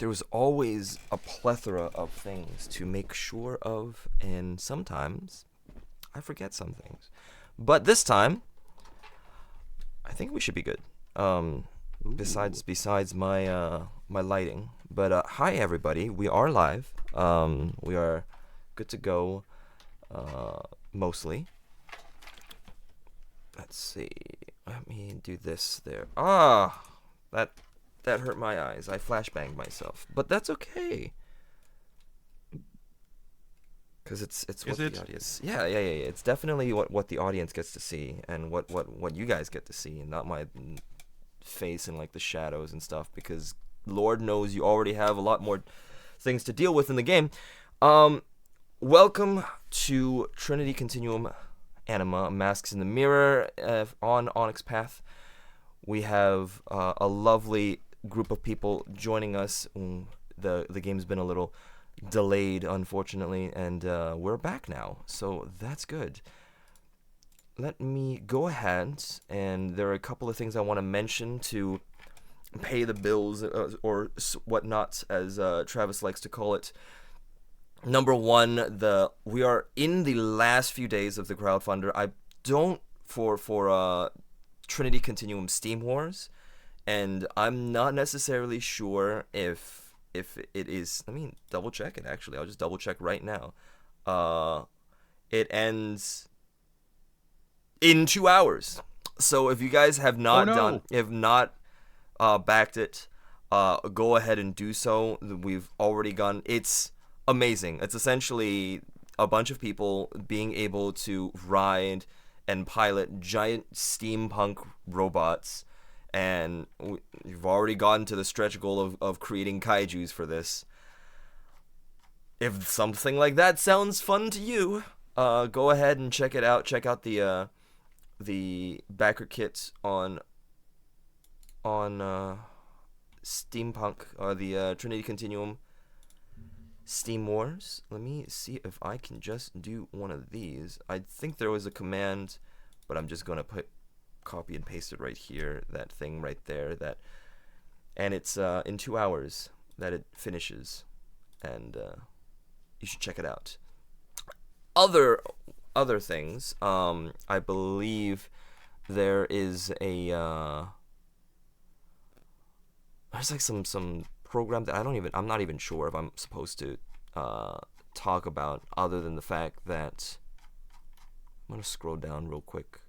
there was always a plethora of things to make sure of, and sometimes I forget some things. But this time, I think we should be good. Besides my my lighting. But hi everybody, we are live. We are good to go. Mostly. Let's see. Let me do this there. That hurt my eyes. I flashbanged myself, but that's okay. Because it's what the audience. Yeah. It's definitely what the audience gets to see, and what you guys get to see, and not my face and like the shadows and stuff. Because Lord knows you already have a lot more things to deal with in the game. Welcome to Trinity Continuum Anima, Masks in the Mirror on Onyx Path. We have a lovely group of people joining us. The game's been a little delayed, unfortunately, and we're back now, so that's good. Let me go ahead, and there are a couple of things I want to mention to pay the bills, or whatnot, as Travis likes to call it. Number one, we are in the last few days of the crowdfunder. I don't for Trinity Continuum Steam Wars, and I'm not necessarily sure if it is. Let me double check it. Actually, I'll just double check right now. It ends in 2 hours. So if you guys have not backed it, go ahead and do so. We've already gone. It's amazing. It's essentially a bunch of people being able to ride and pilot giant steampunk robots, and we've already gotten to the stretch goal of creating kaijus for this. If something like that sounds fun to you, go ahead and check it out. Check out the backer kits on Steampunk, or the Trinity Continuum Steam Wars. Let me see if I can just do one of these. I think there was a command, but I'm just gonna copy and paste it right here. That thing right there. And it's in 2 hours that it finishes, and you should check it out. Other things. I believe there is there's like some program that I'm not even sure if I'm supposed to talk about, other than the fact that I'm gonna scroll down real quick.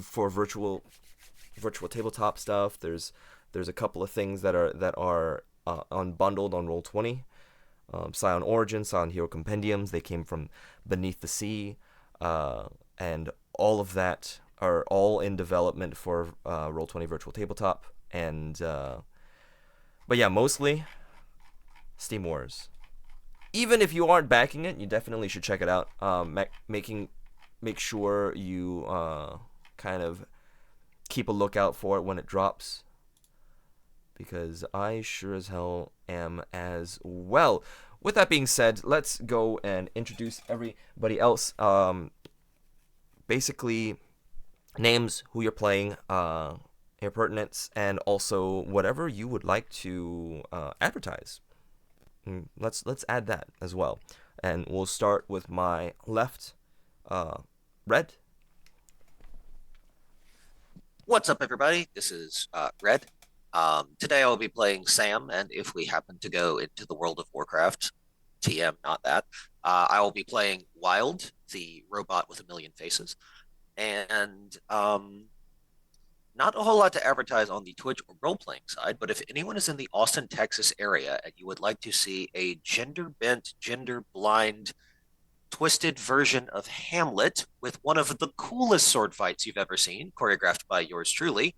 For virtual tabletop stuff, there's a couple of things that are unbundled on Roll20. Scion Origin, Scion Hero Compendiums, they came from Beneath the Sea, and all of that are all in development for Roll20 Virtual Tabletop, and but yeah, mostly Steam Wars. Even if you aren't backing it, you definitely should check it out. Make sure you kind of keep a lookout for it when it drops, because I sure as hell am as well. With that being said, let's go and introduce everybody else. Basically, names, who you're playing, your pertinence, and also whatever you would like to advertise. Let's add that as well. And we'll start with my left, Red. What's up, everybody? This is Red. Today I will be playing Sam, and if we happen to go into the world of Warcraft, TM, not that, I will be playing Wild, the robot with a million faces. And not a whole lot to advertise on the Twitch or role-playing side, but if anyone is in the Austin, Texas area and you would like to see a gender-bent, gender-blind, twisted version of Hamlet with one of the coolest sword fights you've ever seen, choreographed by yours truly,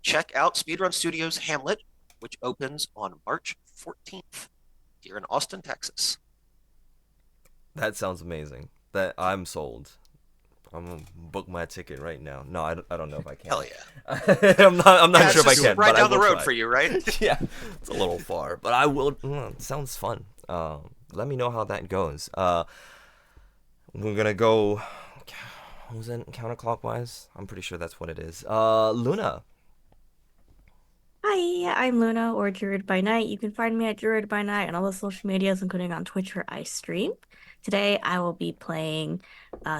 check out Speedrun Studios' Hamlet, which opens on March 14th here in Austin, Texas. That sounds amazing. I'm sold. I'm gonna book my ticket right now. No, I don't know if I can. Hell yeah! I'm not sure if I can. Right but down the road try. for you, right? Yeah, it's a little far, but I will. It sounds fun. Let me know how that goes. We're gonna go. Was it counterclockwise? I'm pretty sure that's what it is. Luna. Hi, I'm Luna, or Druid by Night. You can find me at Druid by Night on all the social medias, including on Twitch where I stream. Today I will be playing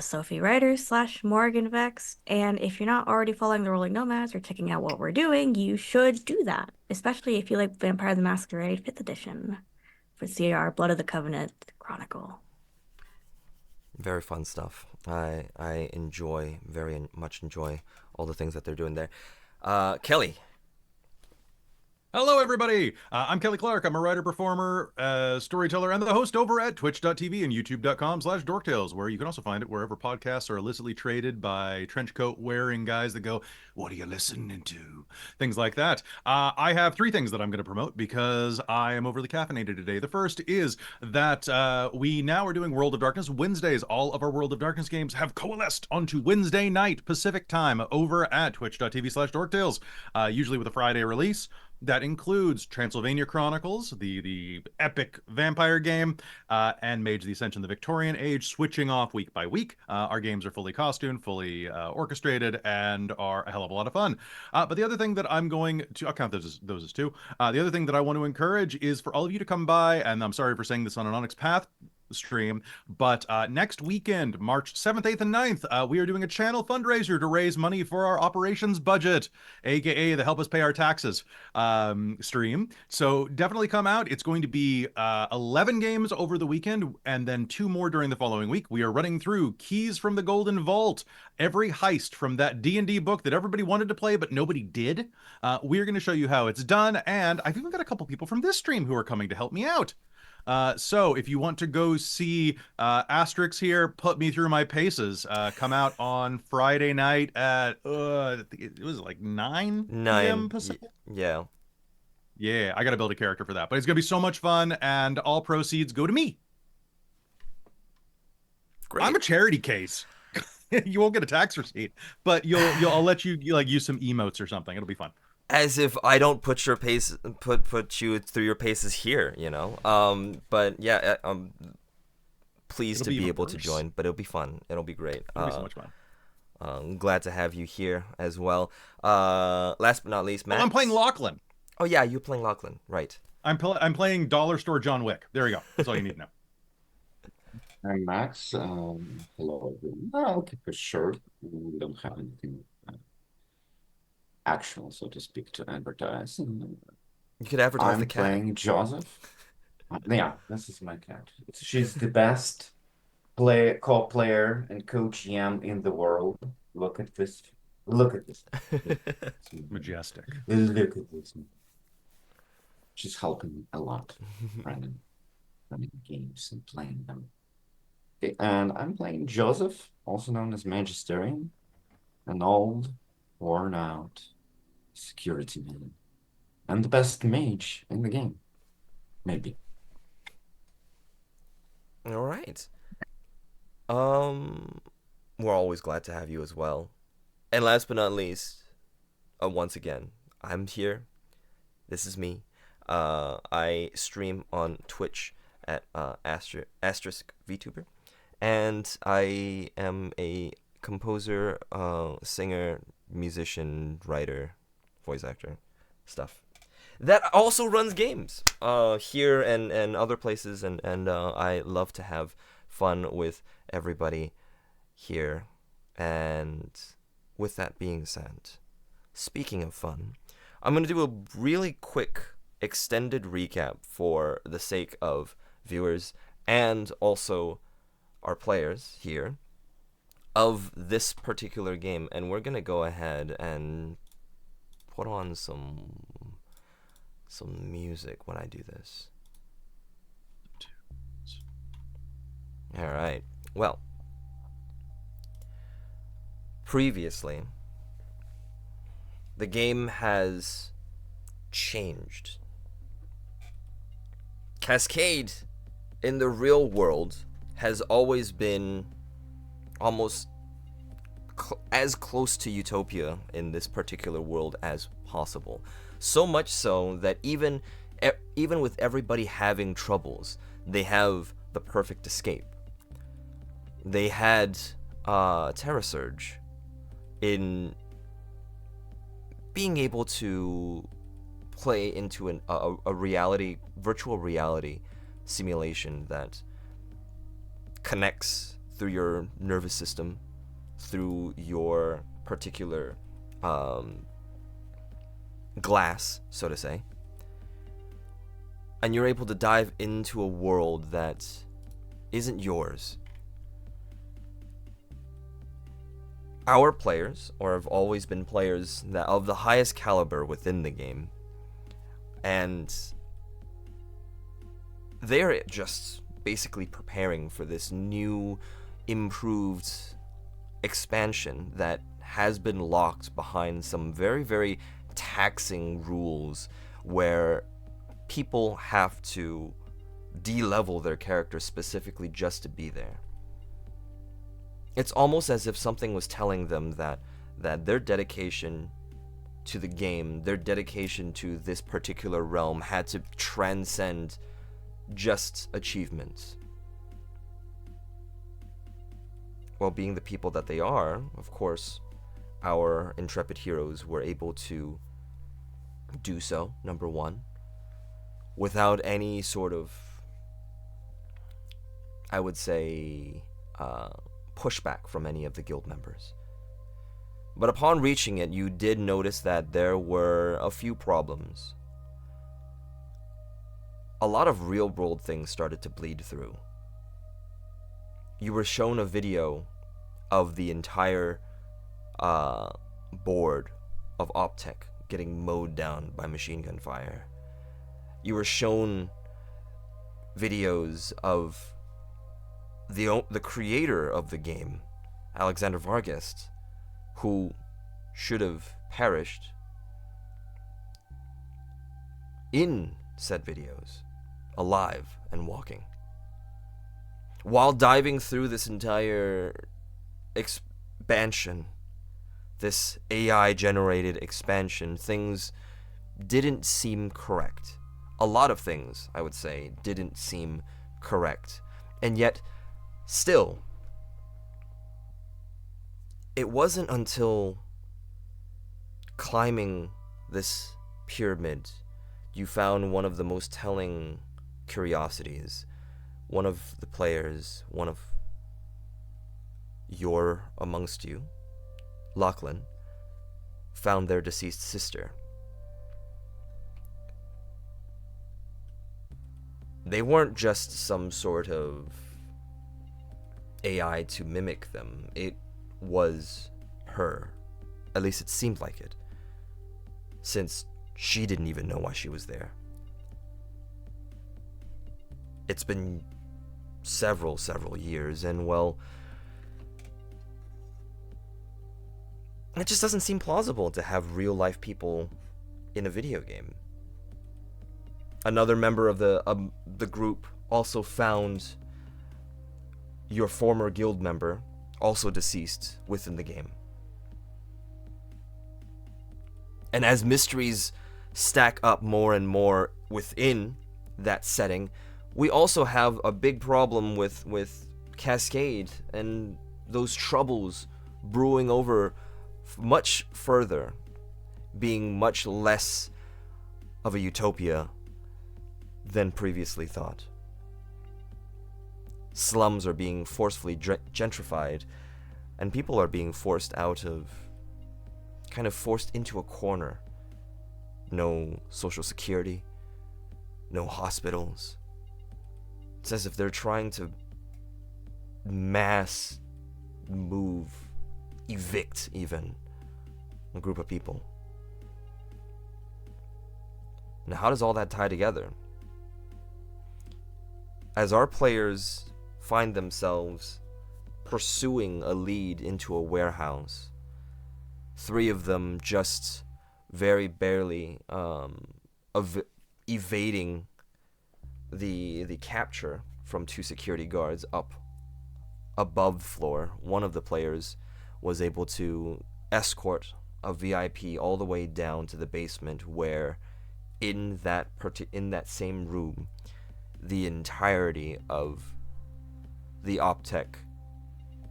Sophie Ryder / Morgan Vex, and if you're not already following the Rolling Nomads or checking out what we're doing, you should do that, especially if you like Vampire the Masquerade 5th edition for CR Blood of the Covenant Chronicle. Very fun stuff. I enjoy, very much enjoy all the things that they're doing there. Kelly. Hello, everybody. I'm Kelly Clark. I'm a writer, performer, storyteller, and the host over at twitch.tv and youtube.com/dorktales, where you can also find it wherever podcasts are illicitly traded by trenchcoat wearing guys that go, "What are you listening to?" Things like that. I have 3 things that I'm going to promote because I am overly caffeinated today. The first is that we now are doing World of Darkness Wednesdays. All of our World of Darkness games have coalesced onto Wednesday night Pacific time over at twitch.tv/dorktales, usually with a Friday release. That includes Transylvania Chronicles, the epic vampire game, and Mage the Ascension, the Victorian Age, switching off week by week. Our games are fully costumed, fully orchestrated, and are a hell of a lot of fun. But the other thing that I'm going to, I'll count those as 2. The other thing that I want to encourage is for all of you to come by, and I'm sorry for saying this on an Onyx Path stream, but next weekend, March 7th, 8th, and 9th, we are doing a channel fundraiser to raise money for our operations budget, aka the Help Us Pay Our Taxes stream. So definitely come out. It's going to be 11 games over the weekend and then 2 more during the following week. We are running through Keys from the Golden Vault, every heist from that D&D book that everybody wanted to play but nobody did. We're going to show you how it's done, and I've even got a couple people from this stream who are coming to help me out. So if you want to go see Asterisk here, put me through my paces. Come out on Friday night at it was like 9 p.m. Pacific. Yeah. Yeah, I gotta build a character for that, but it's gonna be so much fun, and all proceeds go to me. Great. I'm a charity case. You won't get a tax receipt, but I'll let you like use some emotes or something. It'll be fun. As if I don't put your pace put you through your paces here, you know. But yeah, pleased It'll to be able worse. to join, but it'll be fun. It'll be great. It'll be so much fun. I'm glad to have you here as well. Last but not least, Matt. I'm playing Lachlan. Oh yeah, you're playing Lachlan, right? I'm playing Dollar Store John Wick. There you go. That's all you need to know. I'm Max. Hello, everyone. I'll keep it short. We don't have anything actual, so to speak, to advertise. You could advertise the I'm cat. playing Joseph. Yeah, this is my cat. She's the best co-player and co-GM in the world. Look at this. Look at this. Majestic. Look at this. She's helping me a lot, running games and playing them. Okay, and I'm playing Joseph, also known as Magisterium, an old, worn-out security man, and the best mage in the game, maybe. All right. We're always glad to have you as well. And last but not least, once again, I'm here. This is me. I stream on Twitch at AsteriskVtuber, and I am a composer, singer, musician, writer, voice actor, stuff. That also runs games here and other places, and I love to have fun with everybody here. And with that being said, speaking of fun, I'm going to do a really quick extended recap for the sake of viewers and also our players here of this particular game, and we're going to go ahead and put on some music when I do this. All right. Well, previously, the game has changed. Cascade in the real world has always been almost as close to utopia in this particular world as possible. So much so that even with everybody having troubles, they have the perfect escape. They had Terra Surge in being able to play into a virtual reality simulation that connects through your nervous system, through your particular glass, so to say, and you're able to dive into a world that isn't yours. Our players, or have always been players that of the highest caliber within the game, and they're just basically preparing for this new, improved expansion that has been locked behind some very, very taxing rules where people have to de-level their character specifically just to be there. It's almost as if something was telling them that their dedication to the game, their dedication to this particular realm had to transcend just achievements. Well, being the people that they are, of course, our intrepid heroes were able to do so, number one, without any sort of, I would say, pushback from any of the guild members. But upon reaching it, you did notice that there were a few problems. A lot of real-world things started to bleed through. You were shown a video of the entire board of Optech getting mowed down by machine gun fire. You were shown videos of the creator of the game, Alexander Vargas, who should have perished in said videos, alive and walking. While diving through this entire expansion, this AI-generated expansion, things didn't seem correct. A lot of things, I would say, didn't seem correct. And yet, still, it wasn't until climbing this pyramid you found one of the most telling curiosities. One of the players, one of amongst you, Lachlan, found their deceased sister. They weren't just some sort of AI to mimic them. It was her. At least it seemed like it, since she didn't even know why she was there. It's been several years, and well, it just doesn't seem plausible to have real life people in a video game. Another member of the group also found your former guild member, also deceased, within the game. And as mysteries stack up more and more within that setting, we also have a big problem with Cascade and those troubles brewing over much further, being much less of a utopia than previously thought. Slums are being forcefully gentrified, and people are being forced into a corner. No social security, no hospitals. It's as if they're trying to mass evict even a group of people. Now, how does all that tie together? As our players find themselves pursuing a lead into a warehouse, 3 of them just very barely evading the capture from 2 security guards up above floor. One of the players was able to escort a VIP all the way down to the basement, where in that same room, the entirety of the Optech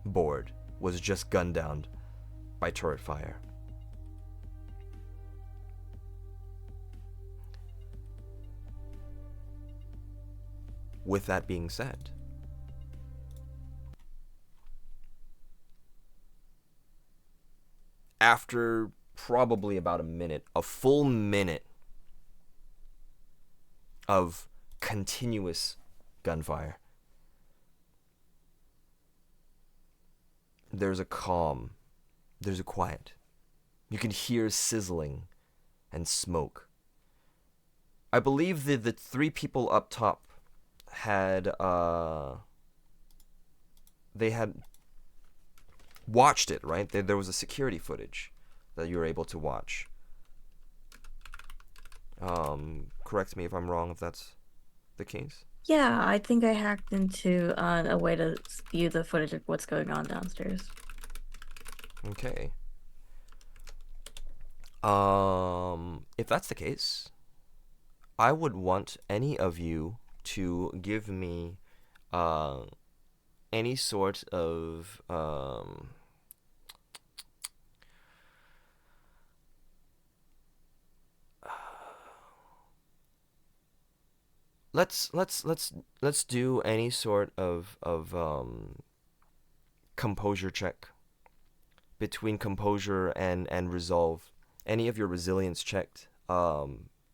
board was just gunned down by turret fire. with that being said, after probably about a full minute of continuous gunfire, there's a calm, there's a quiet. You can hear sizzling and smoke. I believe that the three people up top had they had watched it, right? There was a security footage that you were able to watch. Correct me if I'm wrong if that's the case. Yeah, I think I hacked into a way to view the footage of what's going on downstairs. Okay. If that's the case, I would want any of you to give me any sort of let's do any sort of composure check. Between composure and resolve, any of your resilience checked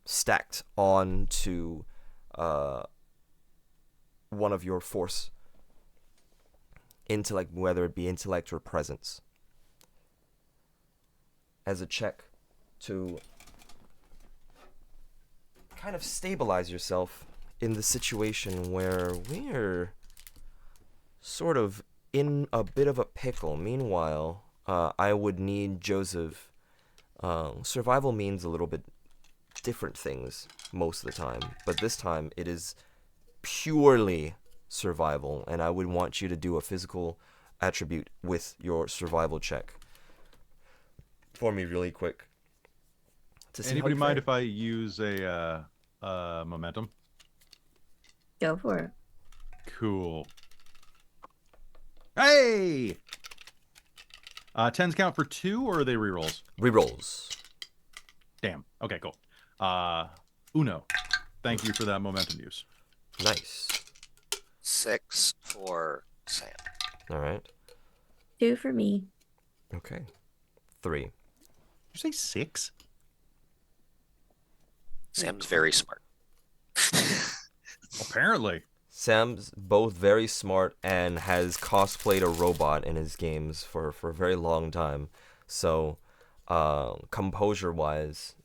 stacked on to one of your force, intellect, whether it be intellect or presence, as a check to kind of stabilize yourself in the situation where we're sort of in a bit of a pickle. Meanwhile, I would need Joseph. Survival means a little bit different things most of the time, but this time it is purely survival, and I would want you to do a physical attribute with your survival check for me really quick. Anybody mind if I use a momentum? Go for it. Cool. Hey! 10s count for 2, or are they rerolls? Rerolls. Damn. Okay, cool. Uno. Thank you for that momentum use. Nice. 6 for Sam. All right. 2 for me. Okay. 3. Did you say 6? Sam's very smart. Apparently. Sam's both very smart and has cosplayed a robot in his games for a very long time. So, composure-wise,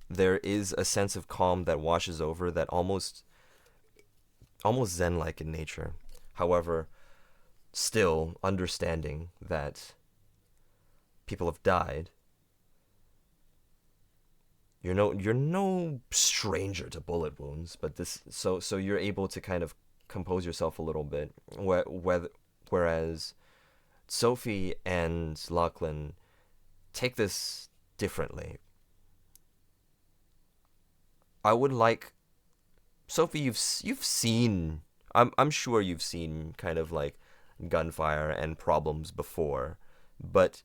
there is a sense of calm that washes over that almost zen-like in nature. However, still understanding that people have died. You're no stranger to bullet wounds, but so you're able to kind of compose yourself a little bit. Whereas Sophie and Lachlan take this differently. I would like Sophie. You've seen. I'm sure you've seen kind of like gunfire and problems before, but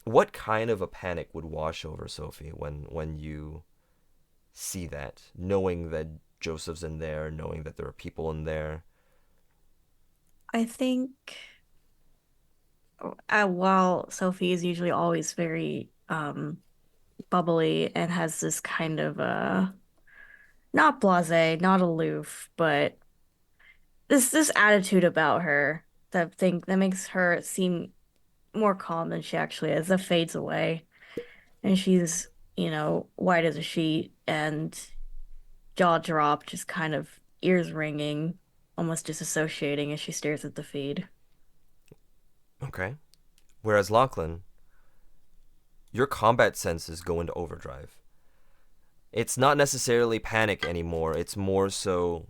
what kind of a panic would wash over Sophie when you see that, knowing that Joseph's in there, knowing that there are people in there? I think while Sophie is usually always very bubbly and has this kind of not blasé, not aloof, but this attitude about her that makes her seem more calm than she actually is, that fades away. And she's, white as a sheet and jaw dropped, just kind of ears ringing, almost disassociating as she stares at the feed. Okay. Whereas Lachlan, your combat senses go into overdrive. It's not necessarily panic anymore. It's more so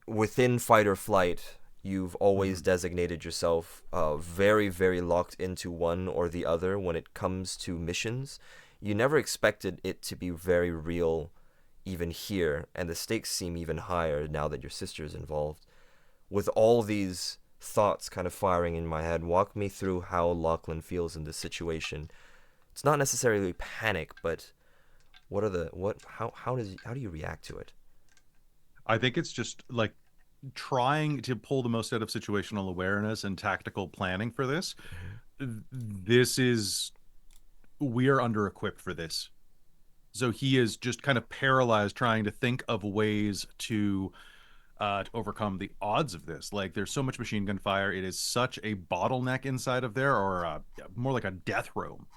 within fight or flight. You've always designated yourself very, very locked into one or the other when it comes to missions. You never expected it to be very real even here, and the stakes seem even higher now that your sister is involved. With all these thoughts kind of firing in my head, walk me through how Lachlan feels in this situation. It's not necessarily panic, but how do you react to it? I think it's just like trying to pull the most out of situational awareness and tactical planning for this. We are under equipped for this. So he is just kind of paralyzed trying to think of ways to overcome the odds of this. Like, there's so much machine gun fire. It is such a bottleneck inside of there, or more like a death room.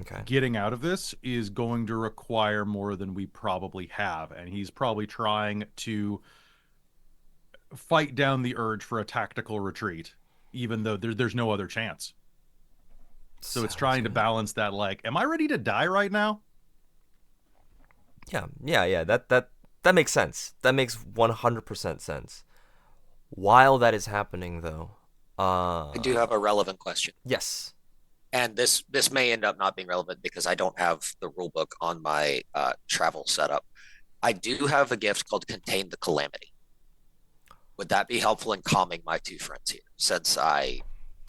Okay. Getting out of this is going to require more than we probably have, and he's probably trying to fight down the urge for a tactical retreat, even though there's no other chance. So it's trying to balance that, like, am I ready to die right now? Yeah. That makes sense. That makes 100% sense. While that is happening, though, I do have a relevant question. yes. And this may end up not being relevant because I don't have the rulebook on my travel setup. I do have a gift called Contain the Calamity. Would that be helpful in calming my two friends here, since I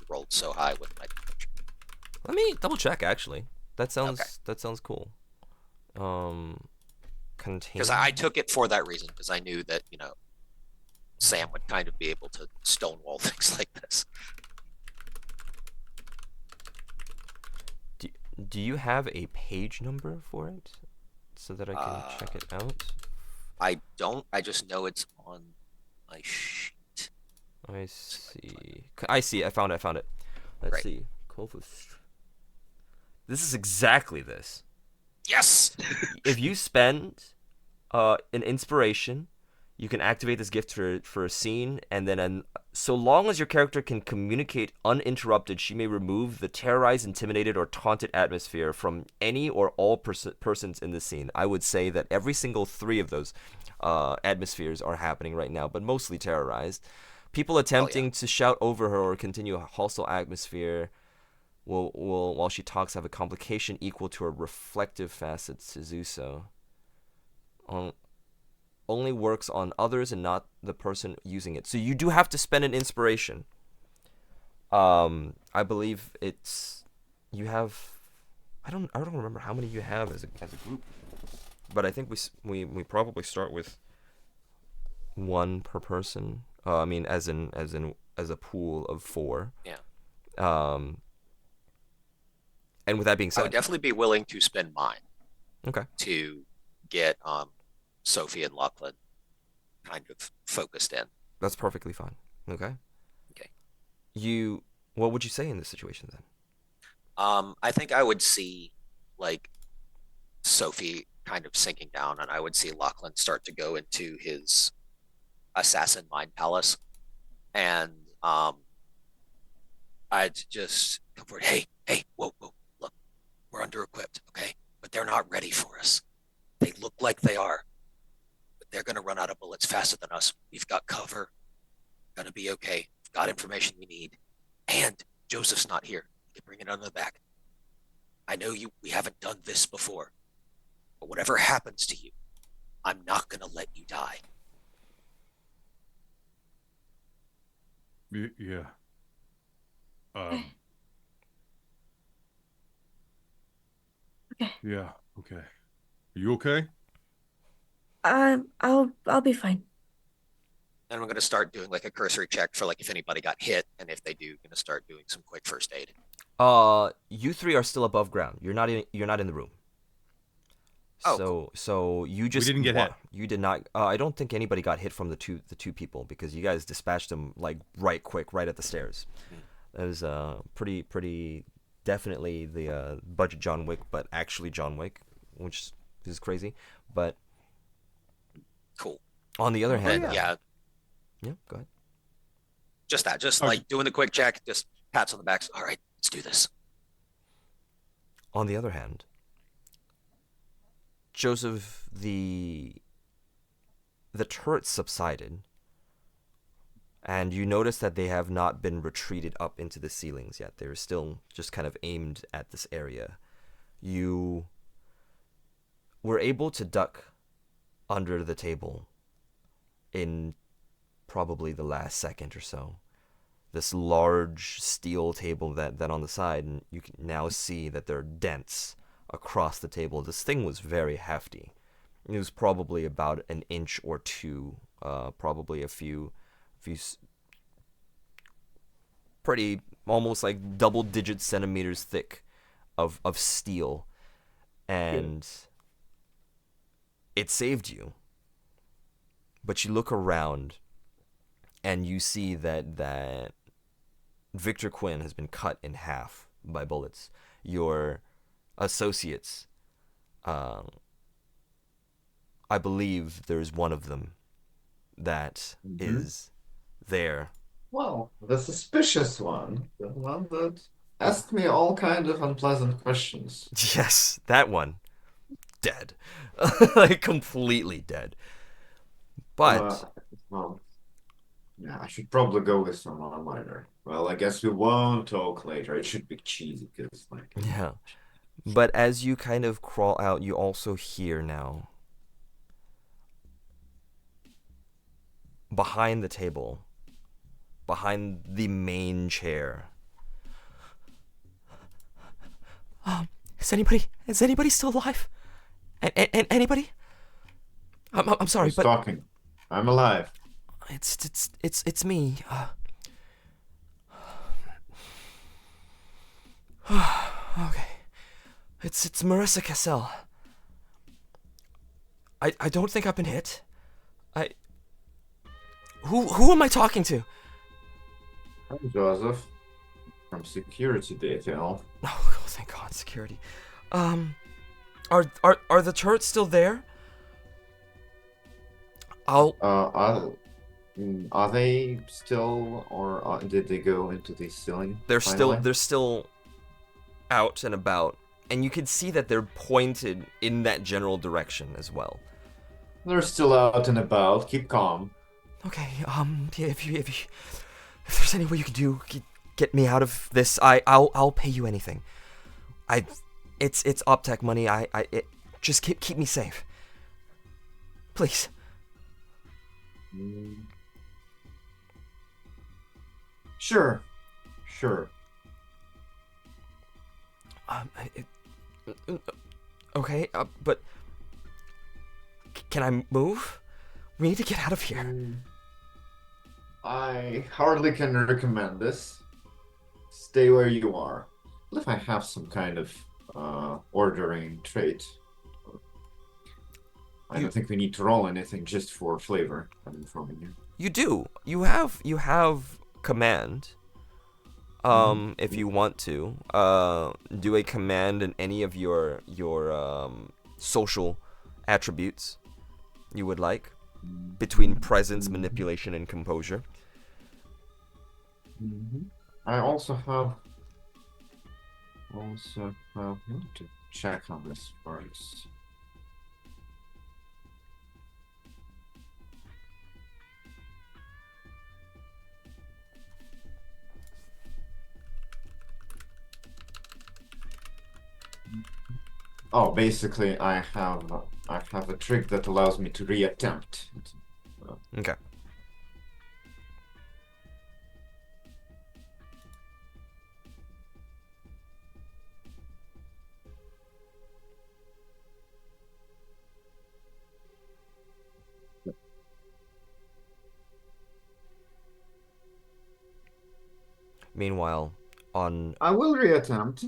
rolled so high with my damage? Let me double check. Actually, that sounds Okay. that sounds cool. Contain. Because I took it for that reason, because I knew that, Sam would kind of be able to stonewall things like this. Do you have a page number for it, so that I can check it out? I don't. I just know it's on my sheet. I see. I found it. Let's Great. see. This is exactly this. Yes! If you spend an inspiration, you can activate this gift for a scene, and then so long as your character can communicate uninterrupted, she may remove the terrorized, intimidated, or taunted atmosphere from any or all persons in the scene. I would say that every single 3 of those atmospheres are happening right now, but mostly terrorized. People attempting to shout over her or continue a hostile atmosphere will while she talks, have a complication equal to a reflective facet to do so. Only works on others and not the person using it. So you do have to spend an inspiration. I believe you have. I don't remember how many you have as a group, but I think we probably start with 1 per person. I mean, as a pool of 4. Yeah. And with that being I said, would definitely be willing to spend mine okay, to get Sophie and Lachlan kind of focused in. that's perfectly fine. Okay. Okay. What would you say in this situation then? I think I would see like Sophie kind of sinking down, and I would see Lachlan start to go into his assassin mind palace, and I'd just come forward. Hey, whoa, look, we're under equipped, okay? But they're not ready for us. They look like they are, but they're gonna run out of bullets faster than us. We've got cover. Gonna be okay. We've got information we need, and Joseph's not here. You can bring it under the back. I know we haven't done this before, but whatever happens to you, I'm not gonna let you die. Yeah. Okay. Yeah. Okay. Are you okay? I'll be fine. And I'm gonna start doing like a cursory check for like if anybody got hit, and if they do, gonna start doing some quick first aid. You 3 are still above ground. You're not in the room. Oh, so you just didn't get hit. You did not. I don't think anybody got hit from the two people, because you guys dispatched them like right at the stairs. That was pretty definitely the budget John Wick, but actually John Wick, which is crazy. But Cool. on the other hand, Yeah, go ahead. just like doing the quick check, just pats on the back. All right, let's do this. On the other hand, Joseph, the turret subsided, and you notice that they have not been retreated up into the ceilings yet. They're still just kind of aimed at this area. You were able to duck under the table in probably the last second or so. This large steel table that on the side, and you can now see that there are dents across the table. This thing was very hefty. It was probably about an inch or two, probably a few pretty, almost like double-digit centimeters thick of steel, and it saved you. But you look around, and you see that Victor Quinn has been cut in half by bullets. Your associates, I believe there's one of them that is there. Well, the suspicious one, the one that asked me all kind of unpleasant questions. Yes, that one. Dead. Like, completely dead. But... well, yeah, I should probably go with someone minor. Well, I guess we won't talk later. It should be cheesy, because, like... Yeah. But as you kind of crawl out, you also hear now, behind the table, behind the main chair, is anybody still alive? Anybody? I'm sorry, Who's but talking? I'm alive. it's me. Okay. It's Marissa Cassell. I don't think I've been hit. Who am I talking to? I'm Joseph from security detail. Oh, thank God, security. Are the turrets still there? Are they still, or did they go into the ceiling? They're finally? still out and about, and you can see that they're pointed in that general direction as well. They're still out and about. Keep calm. Okay. If there's any way you can do, get me out of this, I'll pay you anything. It's OpTech money. Just keep me safe, please. Sure. Okay, but can I move? We need to get out of here. I hardly can recommend this. Stay where you are. What if I have some kind of ordering trait? I don't think we need to roll anything just for flavor. I'm informing you. You do. You have command. If you want to, do a command in any of your social attributes you would like, between presence, manipulation, and composure. I also have. I need to check on this first. Oh, basically, I have a trick that allows me to reattempt. Okay. Meanwhile, I will reattempt.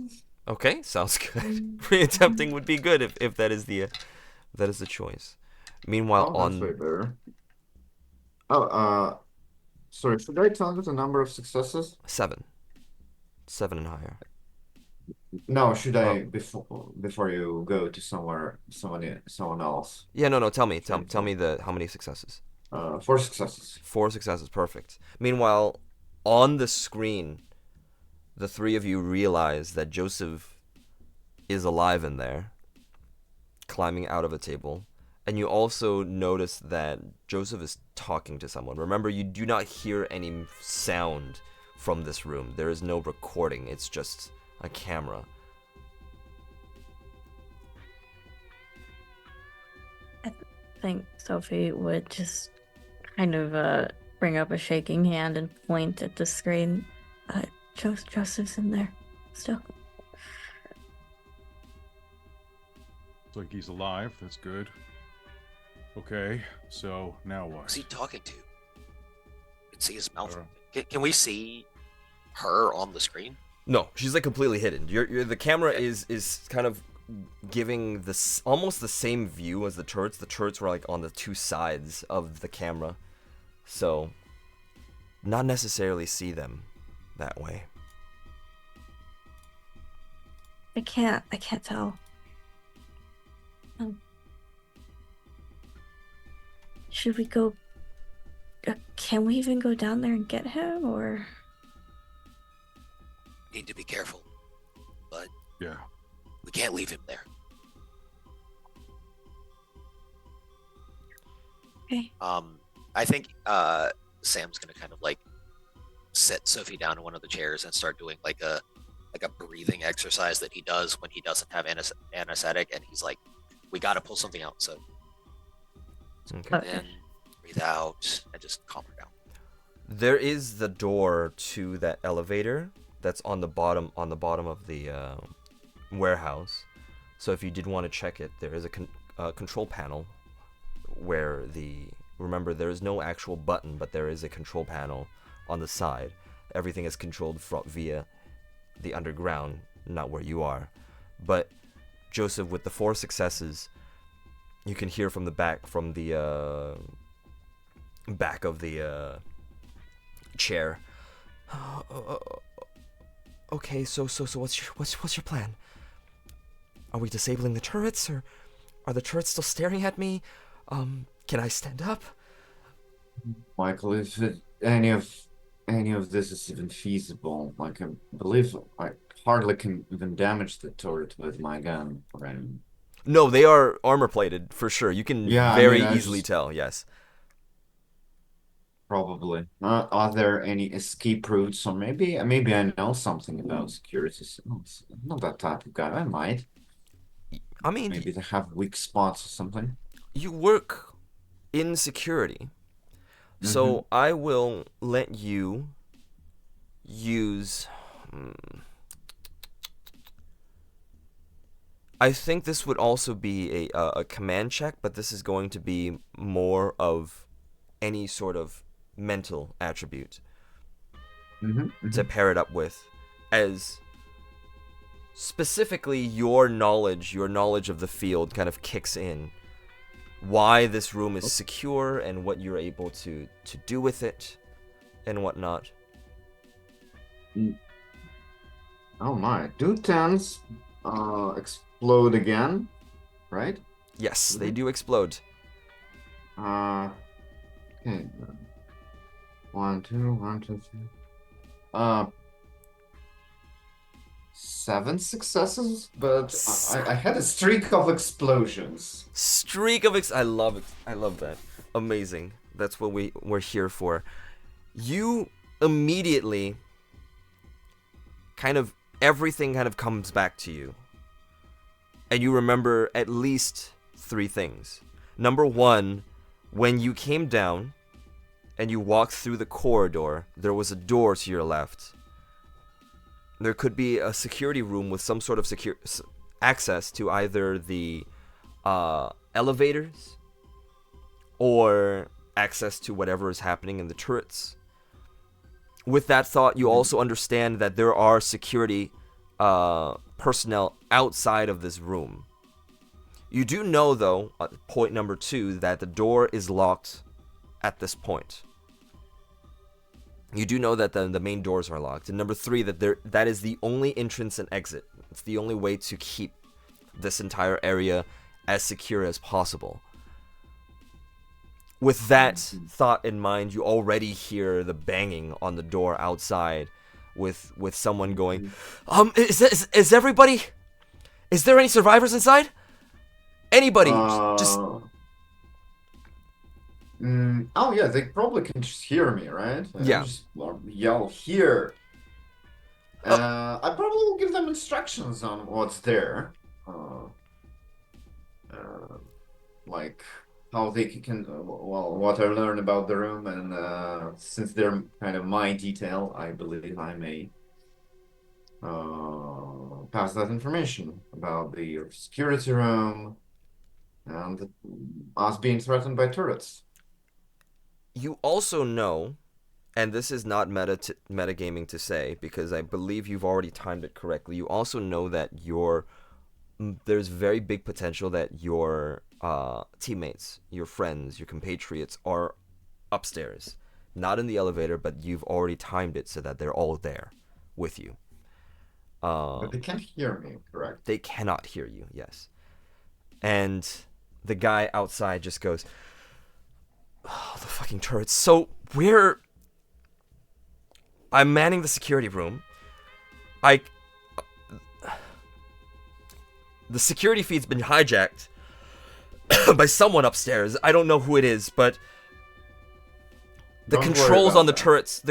Okay, sounds good. Reattempting would be good if that is the choice. Meanwhile, That's way better. Oh, sorry. Should I tell you the number of successes? 7 and higher. No, should I before you go to someone else? Yeah, no. Tell me how many successes. 4 successes. 4 successes, perfect. Meanwhile, on the screen, the three of you realize that Joseph is alive in there, climbing out of a table. And you also notice that Joseph is talking to someone. Remember, you do not hear any sound from this room. There is no recording. It's just a camera. I think Sophie would just kind of bring up a shaking hand and point at the screen. Joseph's in there still. Looks like he's alive. That's good. Okay, so now what? Who's he talking to? You can see his mouth. Uh, Can we see her on the screen? No, she's like completely hidden. The camera Okay. is kind of giving this almost the same view as the turrets. The turrets were like on the two sides of the camera, so not necessarily see them that way. I can't tell. Should we go? Can we even go down there and get him, or? Need to be careful, but yeah. we can't leave him there. Okay. I think Sam's gonna kind of like sit Sophie down in one of the chairs and start doing like a breathing exercise that he does when he doesn't have anesthetic, and he's like, "We got to pull something out." So Okay. then breathe out and just calm her down. There is the door to that elevator that's on the bottom of the warehouse. So if you did want to check it, there is a control panel where remember there is no actual button, but there is a control panel on the side. Everything is controlled via the underground, not where you are. But Joseph, with the 4 successes, you can hear from the back of the chair. Okay, so what's your plan? Are we disabling the turrets, or are the turrets still staring at me? Can I stand up? Michael, if any of this is even feasible, like I believe I hardly can even damage the turret with my gun, right? No, they are armor plated for sure. You can very easily just tell. Yes. probably. Are there any escape routes, or maybe I know something about security systems. I'm not that type of guy. I might. I mean, Maybe they have weak spots or something. you work in security, so I will let you use. I think this would also be a command check, but this is going to be more of any sort of mental attribute to pair it up with, as specifically your knowledge of the field kind of kicks in. Why this room is secure and what you're able to do with it and whatnot. Oh my. Do tens explode again, right? Yes, they do explode. Okay. 1, 2, 1, 2, 3. 7 successes, but I had a streak of explosions. I love it. I love that. Amazing. That's what we're here for. You immediately everything kind of comes back to you. And you remember at least 3 things. Number 1, when you came down and you walked through the corridor, there was a door to your left. There could be a security room with some sort of access to either the elevators or access to whatever is happening in the turrets. With that thought, you also understand that there are security personnel outside of this room. You do know, though, point number 2, that the door is locked at this point. You do know that the main doors are locked. And number 3, that is the only entrance and exit. It's the only way to keep this entire area as secure as possible. With that thought in mind, you already hear the banging on the door outside with someone going, is everybody... Is there any survivors inside? Anybody? Just... Oh yeah, they probably can just hear me, right? Yeah. Just yell here. I probably will give them instructions on what's there. Like how they can, well, what I learned about the room, and since they're kind of my detail, I believe I may pass that information about the security room, and us being threatened by turrets. You also know, and this is not metagaming to say, because I believe you've already timed it correctly. You also know that there's very big potential that your teammates, your friends, your compatriots are upstairs. Not in the elevator, but you've already timed it so that they're all there with you. But they can't hear me, correct? They cannot hear you, yes. And the guy outside just goes, oh, the fucking turrets. So I'm manning the security room. The security feed's been hijacked by someone upstairs. I don't know who it is, but the controls on the turrets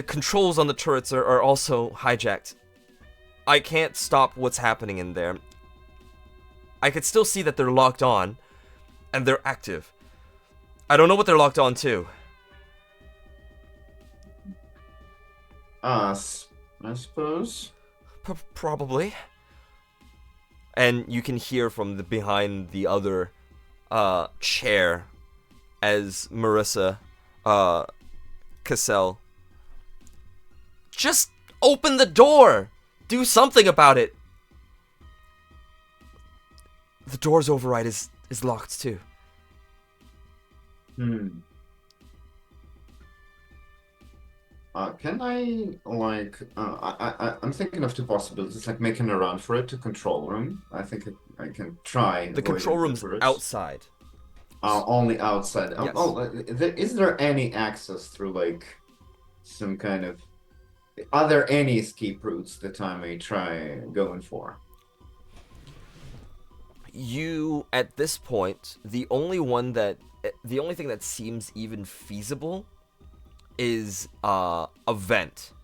are also hijacked. I can't stop what's happening in there. I could still see that they're locked on, and they're active. I don't know what they're locked on to. Us, I suppose. Probably. And you can hear from behind the other chair as Marissa Cassell, just open the door! Do something about it! The door's override is locked too. Can I, like, I'm thinking of two possibilities, like making a run for it to control room. I think I can try. The control room's outside. Only outside. Yes. Is there any access through, like, some kind of... Are there any escape routes that I may try going for? You, at this point, the only thing that seems even feasible is a vent.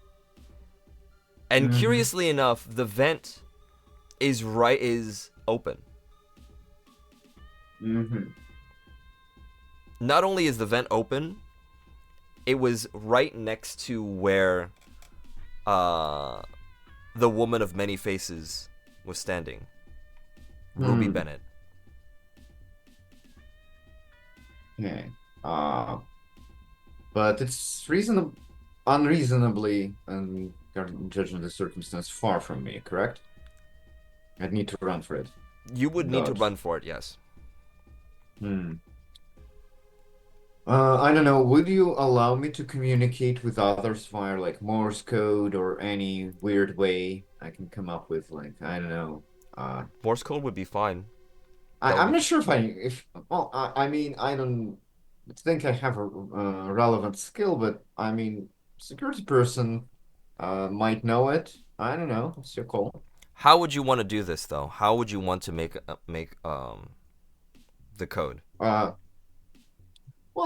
And curiously enough, the vent is open. Not only is the vent open, it was right next to where the woman of many faces was standing. Ruby Bennett. Okay. But it's unreasonably, and judging the circumstance, far from me, correct? I'd need to run for it. You would need to run for it, yes. I don't know, would you allow me to communicate with others via, like, Morse code or any weird way I can come up with, like, I don't know. Morse code would be fine. I'm not sure I mean, I don't think I have a relevant skill, but I mean, security person might know it. I don't know. It's your call. How would you want to do this, though? How would you want to make the code? Well,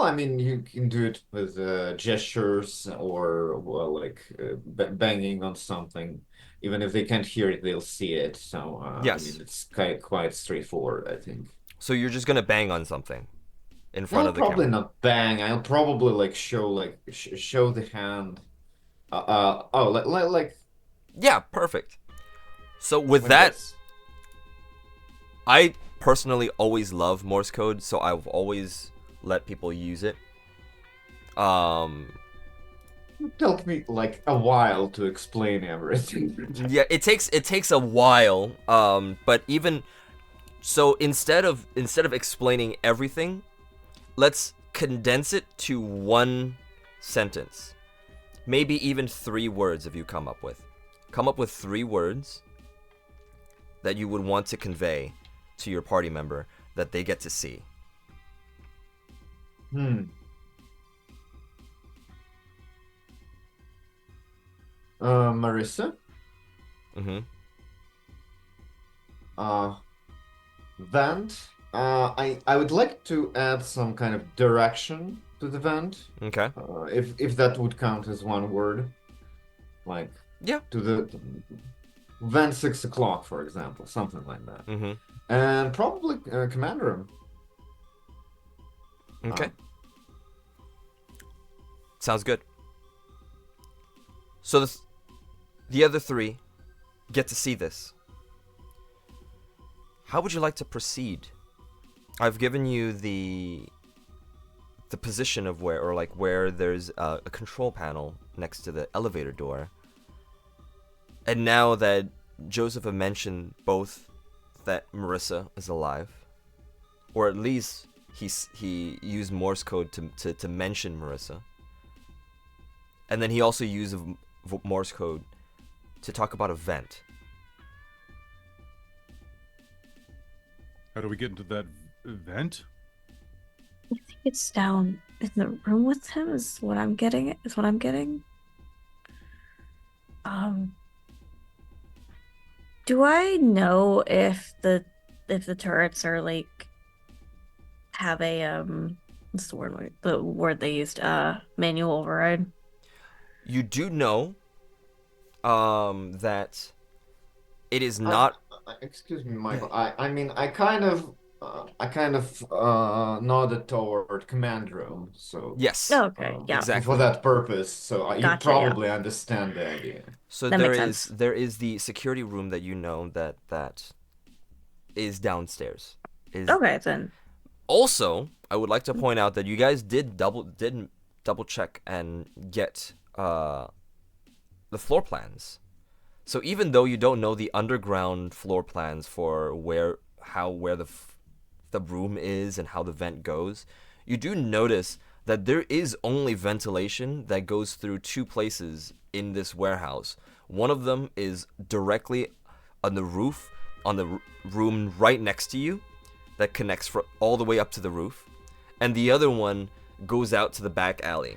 I mean, you can do it with gestures or, well, like banging on something. Even if they can't hear it, they'll see it. So, yes. I mean, it's quite straightforward, I think. So you're just gonna bang on something in front of the probably camera? not bang. I'll probably, like, show the hand. Like. Yeah, perfect. So with that, I personally always love Morse code, so I've always let people use it. It took me, like, a while to explain everything. Yeah, it takes a while. But even so, instead of explaining everything, let's condense it to one sentence. Maybe even 3 words if you come up with 3 words that you would want to convey to your party member that they get to see. Marissa? Vent. I would like to add some kind of direction to the vent. Okay. If that would count as one word. Like, yeah. To the vent 6 o'clock, for example. Something like that. And probably command room. Okay. Sounds good. So the other 3 get to see this. How would you like to proceed I've given you the position of where there's a control panel next to the elevator door. And now that Joseph had mentioned both that Marissa is alive, or at least he used Morse code to mention Marissa, and then he also used Morse code to talk about a vent. How do we get into that vent? I think it's down in the room with him. Is what I'm getting. Do I know if the turrets are like have a what's the word? The word they used, manual override. You do know that it is not. Excuse me, Michael. I mean, I kind of nodded toward command room. So Yes. Oh, okay, yeah. Exactly. for that purpose. So you Gotcha, yeah. probably understand the idea. So That makes sense. there is the security room that you know that is downstairs. Okay, then. Also, I would like to point out that you guys didn't double check and get the floor plans. So even though you don't know the underground floor plans for where the room is and how the vent goes, you do notice that there is only ventilation that goes through two places in this warehouse. One of them is directly on the roof, on the room right next to you, that connects all the way up to the roof, and the other one goes out to the back alley,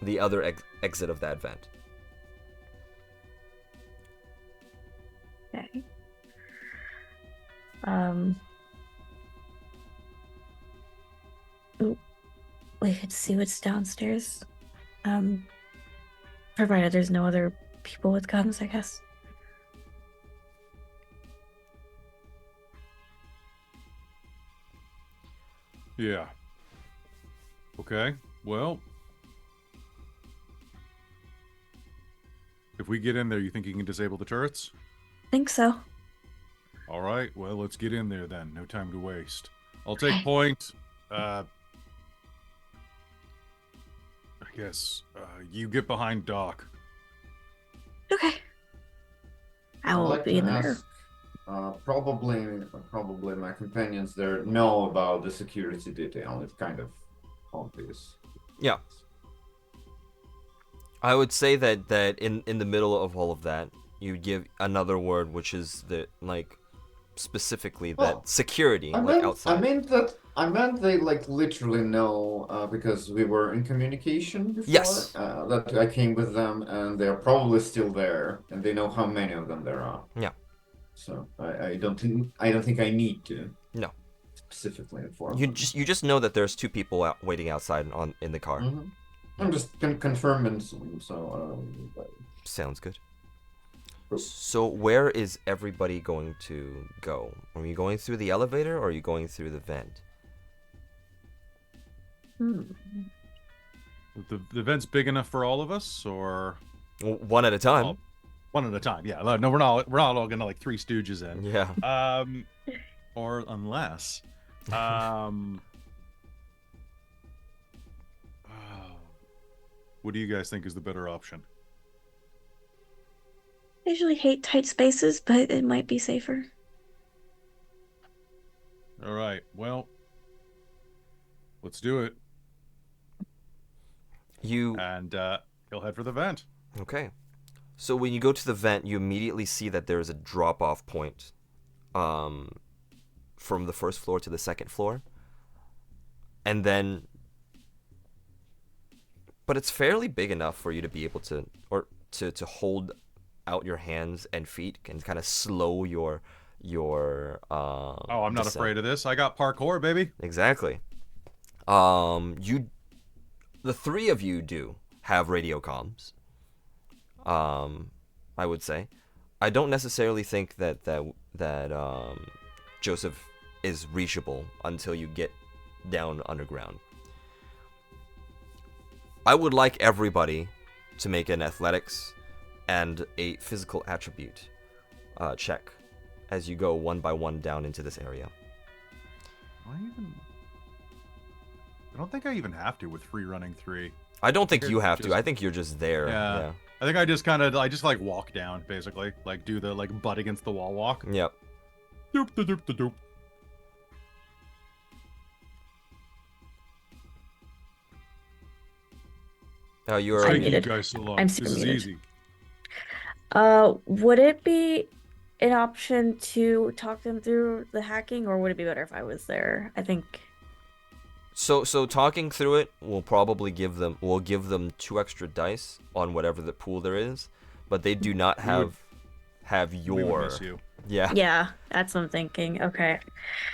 the other exit of that vent. Okay. We could see what's downstairs. Provided there's no other people with guns, I guess. Yeah. Okay. Well, if we get in there, you think you can disable the turrets? Think so. All right. Well, let's get in there then. No time to waste. I'll take Okay. point. I guess you get behind Doc. Okay. I I'd will like be to in the rear. ask, probably my companions there know about the security detail. It's kind of obvious. Yeah. I would say that in the middle of all of that, you give another word, which is specifically that Well, security, I meant outside. they like literally know because we were in communication before. Yes. That I came with them, and they're probably still there, and they know how many of them there are. Yeah. So I don't think I need to. No. Specifically inform You them. just know that there's two people waiting outside in the car. Mhm. I'm just confirming, so Sounds good. So where is everybody going to go? Are you going through the elevator or are you going through the vent? The vent's big enough for all of us, or One at a time. Oh, one at a time? Yeah. No, we're not all gonna like Three Stooges in. Yeah. Or unless. What do you guys think is the better option? I usually hate tight spaces, but it might be safer. All right. Well, let's do it. And he'll head for the vent. Okay. So when you go to the vent, you immediately see that there is a drop-off point from the first floor to the second floor. And then... But it's fairly big enough for you to be able to hold out your hands and feet and kind of slow your Oh, I'm not descent. afraid of this. I got parkour, baby. Exactly. The three of you do have radio comms. I would say. I don't necessarily think that Joseph is reachable until you get down underground. I would like everybody to make an athletics and a physical attribute check as you go one by one down into this area. I don't think I even have to with free running 3. I don't think I you have to. just- I think you're just there. Yeah. I think I just like walk down basically, like do the like butt against the wall walk. Yep. Doop da doop da doop. Oh, you're. I'm Thank you muted. guys so long. I'm This super is muted. easy. Would it be an option to talk them through the hacking, or would it be better if I was there? I think. So talking through it will probably give them 2 extra dice on whatever the pool there is, but they do not have We would your. miss you. Yeah. Yeah, that's what I'm thinking. Okay,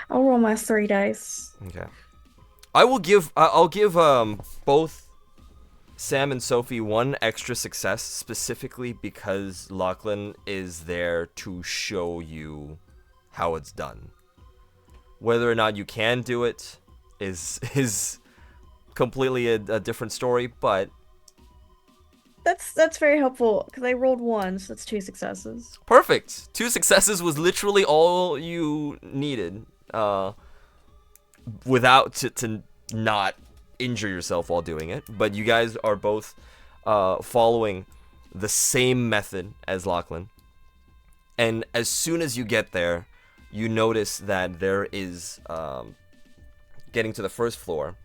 I'll roll my 3 dice. Okay. I'll give both Sam and Sophie 1 extra success specifically because Lachlan is there to show you how it's done. Whether or not you can do it is completely a different story, but That's very helpful because I rolled 1, so that's 2 successes. perfect. 2 successes was literally all you needed, without to not injure yourself while doing it. But you guys are both following the same method as Lachlan, and as soon as you get there, you notice that there is getting to the first floor.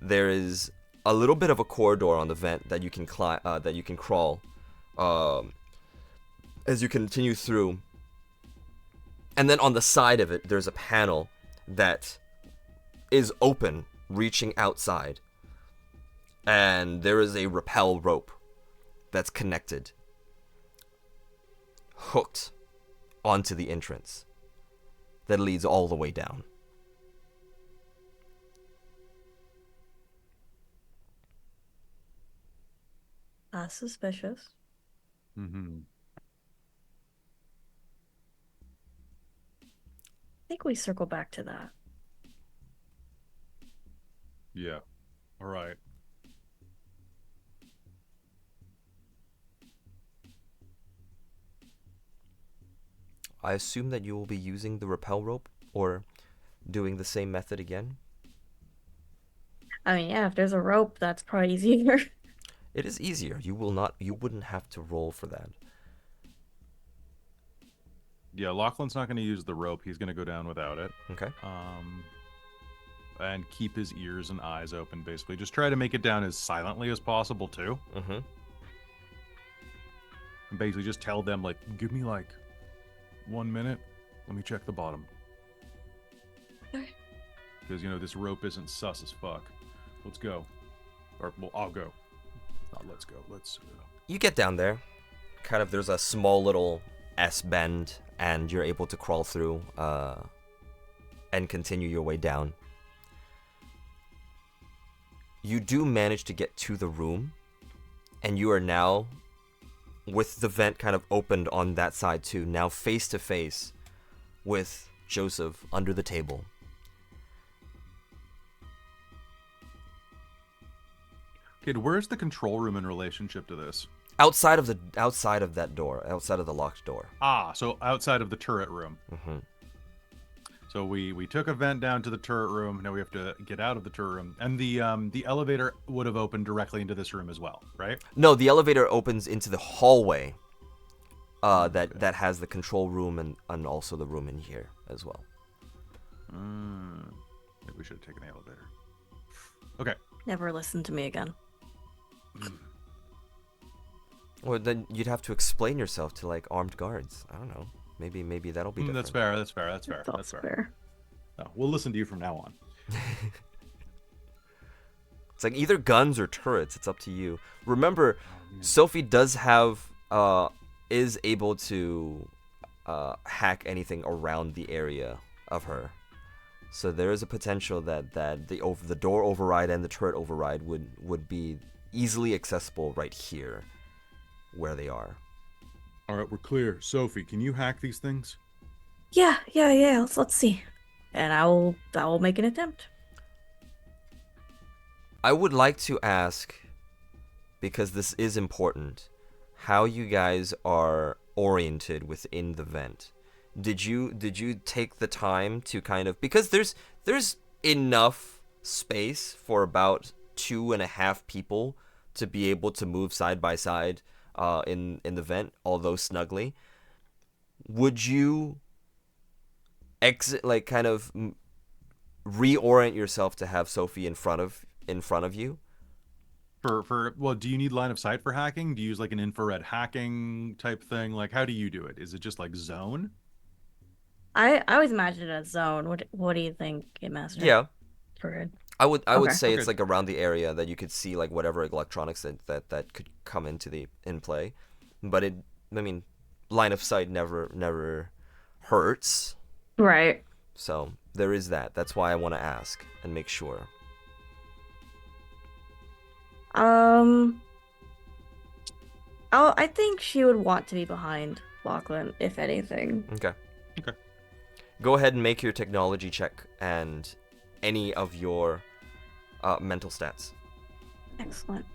There is a little bit of a corridor on the vent that you can crawl as you continue through. And then on the side of it, there's a panel that is open, reaching outside. And there is a rappel rope that's connected, hooked onto the entrance that leads all the way down. Suspicious. Mm-hmm. I think we circle back to that. Yeah. All right. I assume that you will be using the rappel rope or doing the same method again. I mean, yeah, if there's a rope, that's probably easier. It is easier. You wouldn't have to roll for that. Yeah, Lachlan's not going to use the rope. He's going to go down without it. Okay. And keep his ears and eyes open, basically. Just try to make it down as silently as possible, too. Mm-hmm. And basically just tell them, like, give me, like, 1 minute. Let me check the bottom. Okay. Because, you know, this rope isn't sus as fuck. Let's go. Or, well, I'll go. Not let's go. Let's... You get down there. Kind of, there's a small little S bend, and you're able to crawl through and continue your way down. You do manage to get to the room, and you are now, with the vent kind of opened on that side too, now face to face with Joseph under the table. Okay, where's the control room in relationship to this? Outside of that door, outside of the locked door. Ah, so outside of the turret room. Mm-hmm. So we took a vent down to the turret room. Now we have to get out of the turret room, and the elevator would have opened directly into this room as well, right? No, the elevator opens into the hallway. That has the control room and also the room in here as well. Maybe we should have taken the elevator. Okay. Never listen to me again. Or then you'd have to explain yourself to like armed guards. I don't know. Maybe that'll be different. That's fair. That's fair. That's fair. No, we'll listen to you from now on. It's like either guns or turrets. It's up to you. Remember, Sophie does have is able to hack anything around the area of her. So there is a potential that the door override and the turret override would be easily accessible right here, where they are. All right, we're clear. Sophie, can you hack these things? Yeah. Let's see. And I will make an attempt. I would like to ask, because this is important, how you guys are oriented within the vent. did you take the time to kind of, because there's enough space for about 2.5 people to be able to move side by side in the vent, although snugly. Would you exit, like, kind of reorient yourself to have Sophie in front of you? Well, do you need line of sight for hacking? Do you use like an infrared hacking type thing? Like, how do you do it? Is it just like zone? I always imagine it as zone. What do you think, Game Master? Yeah. For I would Okay. say it's Okay. like around the area that you could see like whatever electronics that could come into in play, but I mean, line of sight never hurts. Right. So there is that. That's why I want to ask and make sure. I think she would want to be behind Lachlan, if anything. Okay. Okay. Go ahead and make your technology check and any of your mental stats. Excellent.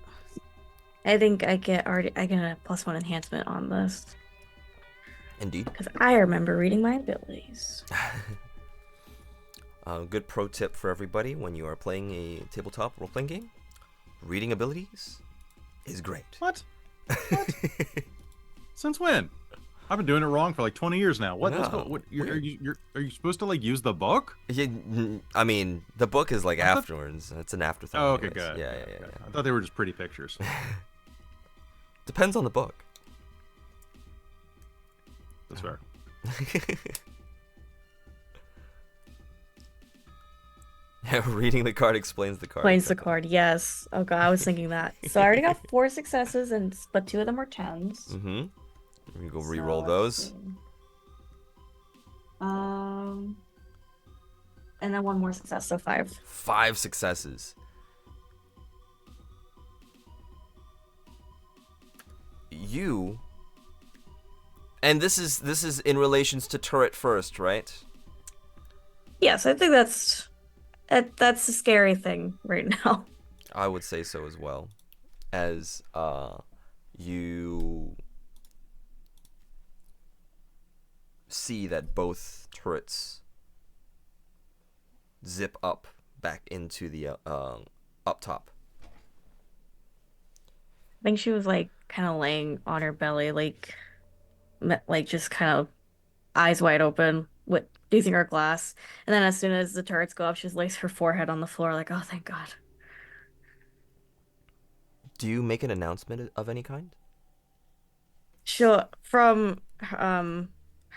I think I get a +1 enhancement on this Indeed. because I remember reading my abilities. Good pro tip for everybody when you are playing a tabletop role-playing game: reading abilities is great. What? Since when? I've been doing it wrong for like 20 years now. What? No, What weird. are you supposed to like use the book? Yeah, I mean, the book is like I thought- afterwards. It's an afterthought. Oh, okay, anyways. good. Yeah, good, yeah, good. yeah. I thought they were just pretty pictures. Depends on the book. That's fair. Yeah, reading the card explains the card. Plains the card, yes. Oh god, I was thinking that. So I already got 4 successes, but 2 of them were 10s. Mm-hmm. We go So re-roll let's those. see. And then 1 more success, so 5. 5 successes. And this is in relations to turret first, right? Yes, I think that's the scary thing right now. I would say so as well. As you see that both turrets zip up back into the up top. I think she was like kind of laying on her belly, like just kind of eyes wide open with using her glass. And then as soon as the turrets go up, she just lays her forehead on the floor, like, oh, thank God. Do you make an announcement of any kind? She'll from her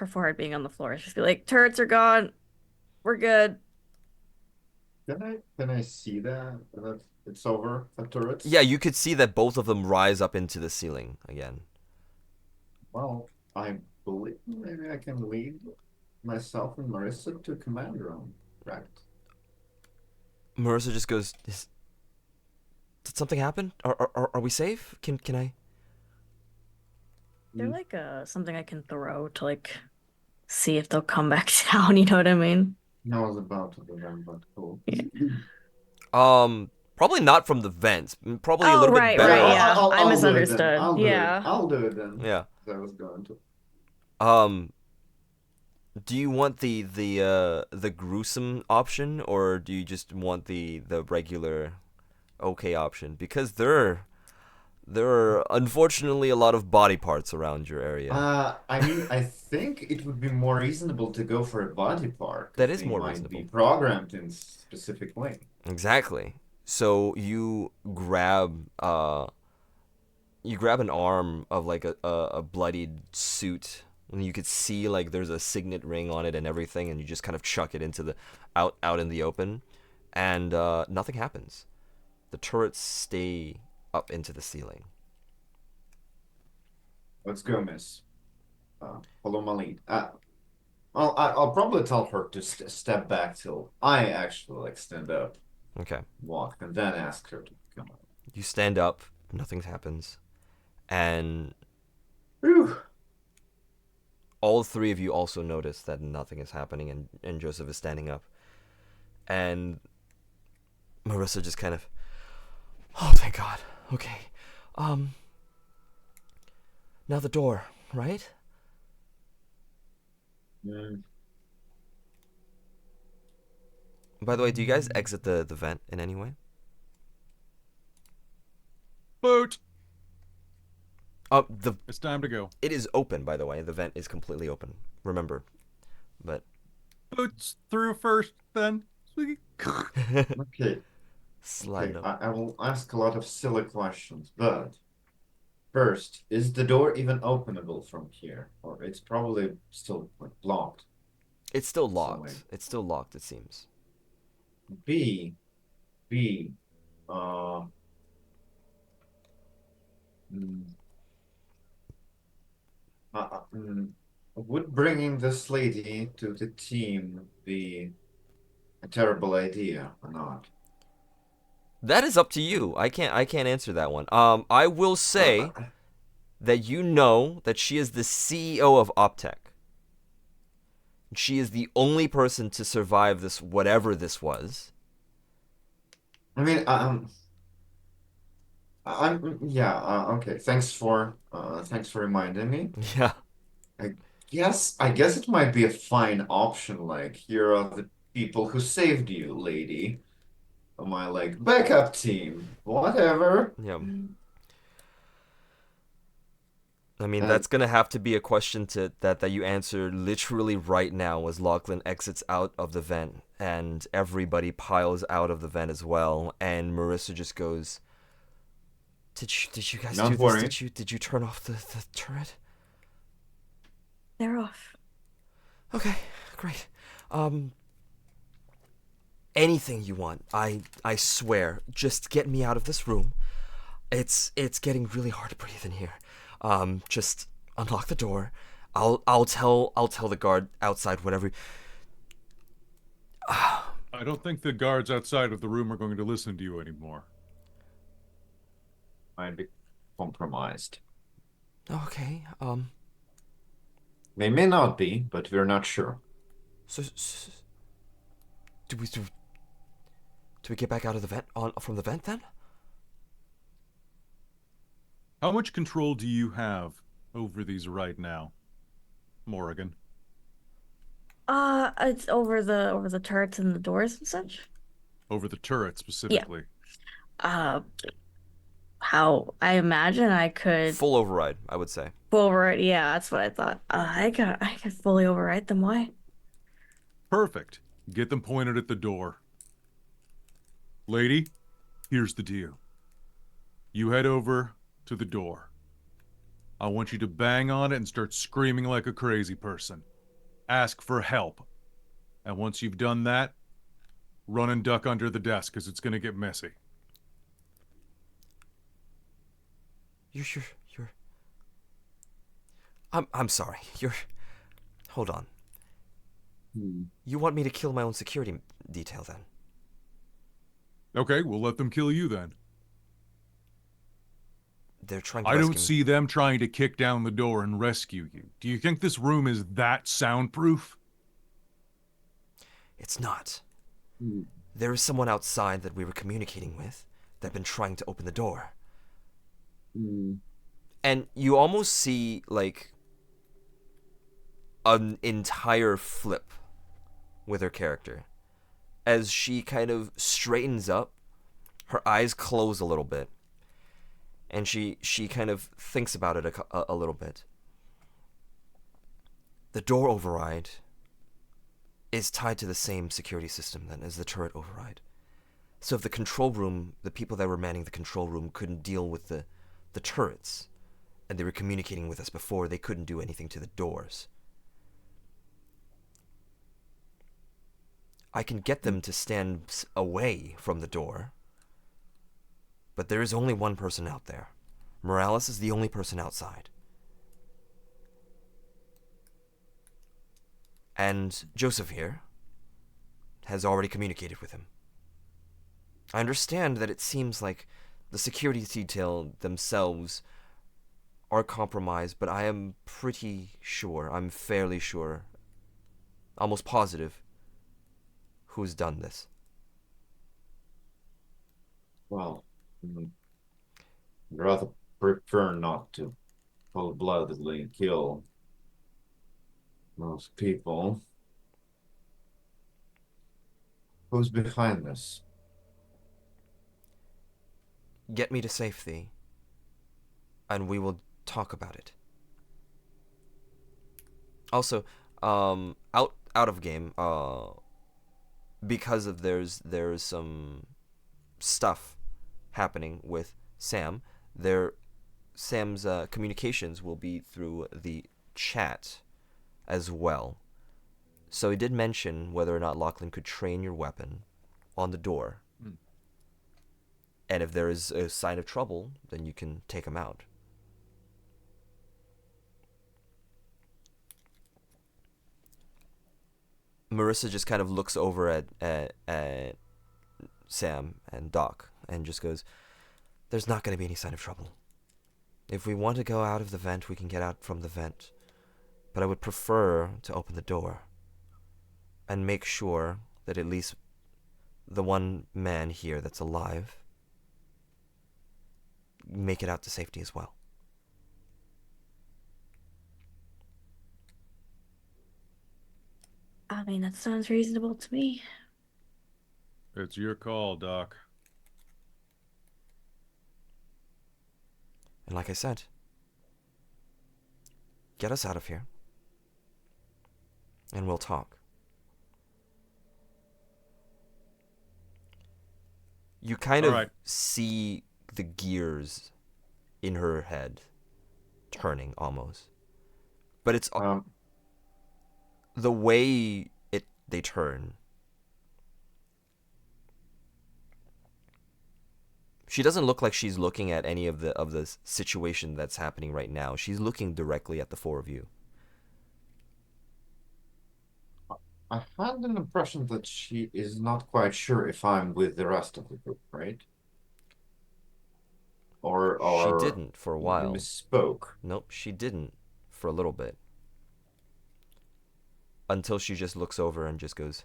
forehead being on the floor, she'll just be like, turrets are gone, we're good. Can I see that it's over the turrets? Yeah, you could see that both of them rise up into the ceiling again. Well, I believe maybe I can lead myself and Marissa to command room, right? Marissa just goes, did something happen? Are we safe? Can I? They're like something I can throw to like see if they'll come back down, you know what I mean? I was about to do that, but cool. Probably not from the vents. Probably a Oh, little right, bit better. right, yeah. I'll I do it then. misunderstood. I'll do Yeah. it. I'll do it then. Yeah. I was going to. Do you want the gruesome option, or do you just want the regular okay option? Because there are unfortunately a lot of body parts around your area. I mean, I think it would be more reasonable to go for a body part. That is They more might reasonable. be programmed in specific way. Exactly. So you grab an arm of like a bloodied suit, and you could see like there's a signet ring on it and everything, and you just kind of chuck it into the out in the open, and nothing happens. The turrets stay up into the ceiling. Let's go, miss. Follow my lead. I'll probably tell her to step back till I actually like stand up, Okay. walk, and then ask her to come up. You stand up, nothing happens, and Whew. all 3 of you also notice that nothing is happening, and Joseph is standing up, and Marissa just kind of, oh, thank God. Okay. Now the door, right? Mm, By the way, do you guys exit the vent in any way? Boot. The It's time to go. it is open, by the way. The vent is completely open. Remember, but Boots through first, then. okay. slide Okay. up. I will ask a lot of silly questions, but first, is the door even openable from here, or it's probably still like blocked? It's still So, locked. like, It's still locked. It seems. B, B, uh, mm, uh, uh, mm, would bringing this lady to the team be a terrible idea or not? That is up to you. I can't answer that one. I will say Uh, that you know that she is the CEO of Optech. She is the only person to survive this, whatever this was. I mean, yeah, okay. Thanks for reminding me. Yeah. I guess it might be a fine option. Like, here are the people who saved you, lady. My like backup team, whatever. Yeah. I mean, Uh, that's gonna have to be a question that you answer literally right now as Lachlan exits out of the vent and everybody piles out of the vent as well, and Marissa just goes, Did you guys do Don't this? worry. Did you turn off the turret? They're off. Okay, great. Anything you want. I swear. Just get me out of this room. It's getting really hard to breathe in here. Just unlock the door. I'll tell the guard outside whatever. I don't think the guards outside of the room are going to listen to you anymore. Might be compromised. Okay. They may not be, but we're not sure. So do we get back out of the vent from the vent then? How much control do you have over these right now, Morrigan? It's over the turrets and the doors and such. Over the turret specifically. Uh, how I imagine I could Full override, I would say. override. Yeah, that's what I thought. I could fully override them. Why? Perfect. Get them pointed at the door. Lady, here's the deal. You head over to the door. I want you to bang on it and start screaming like a crazy person. Ask for help. And once you've done that, run and duck under the desk because it's going to get messy. You're I'm sorry. Hold on. You want me to kill my own security detail then? Okay, we'll let them kill you then. They're trying to I rescue don't see them trying to kick down the door and rescue you. Do you think this room is that soundproof? It's not. There is someone outside that we were communicating with that had been trying to open the door. And you almost see, like, an entire flip with her character. As she kind of straightens up, her eyes close a little bit. And she kind of thinks about it a little bit. The door override is tied to the same security system then as the turret override. So if the control room, the people that were manning the control room couldn't deal with the turrets, and they were communicating with us before, they couldn't do anything to the doors. I can get them to stand away from the door, but there is only one person out there. Morales is the only person outside. And Joseph here has already communicated with him. I understand that it seems like the security detail themselves are compromised, but I am pretty sure, I'm fairly sure, almost positive, who's done this. Well, I'd rather prefer not to cold-bloodedly kill Most people. Who's behind this? Get me to safety, and we will talk about it. Also, out of game, because of there's some stuff happening with Sam. Sam's communications will be through the chat as well. So he did mention whether or not Lachlan could train your weapon on the door. And if there is a sign of trouble, then you can take him out. Marissa just kind of looks over at Sam and Doc and just goes, "There's not going to be any sign of trouble. If we want to go out of the vent, we can get out from the vent. But I would prefer to open the door and make sure that at least the one man here that's alive make it out to safety as well." I mean, that sounds reasonable to me. It's your call, Doc. And like I said, get us out of here, and we'll talk. You kind of see the gears in her head turning almost. But it's the way they turn. She doesn't look like she's looking at any of the situation that's happening right now. She's looking directly at the four of you. I had an impression that she is not quite sure if I'm with the rest of the group, right? Or she didn't for a while. Misspoke. Nope, she didn't for a little bit. Until she just looks over and just goes,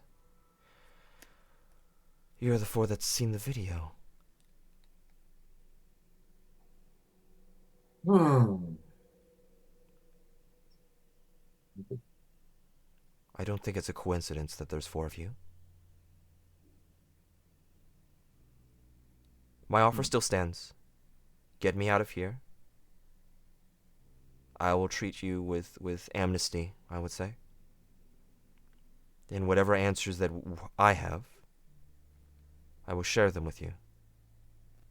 "You're the four that's seen the video." I don't think it's a coincidence that there's four of you. My offer still stands. Get me out of here. I will treat you with amnesty, I would say. And whatever answers that I have, I will share them with you.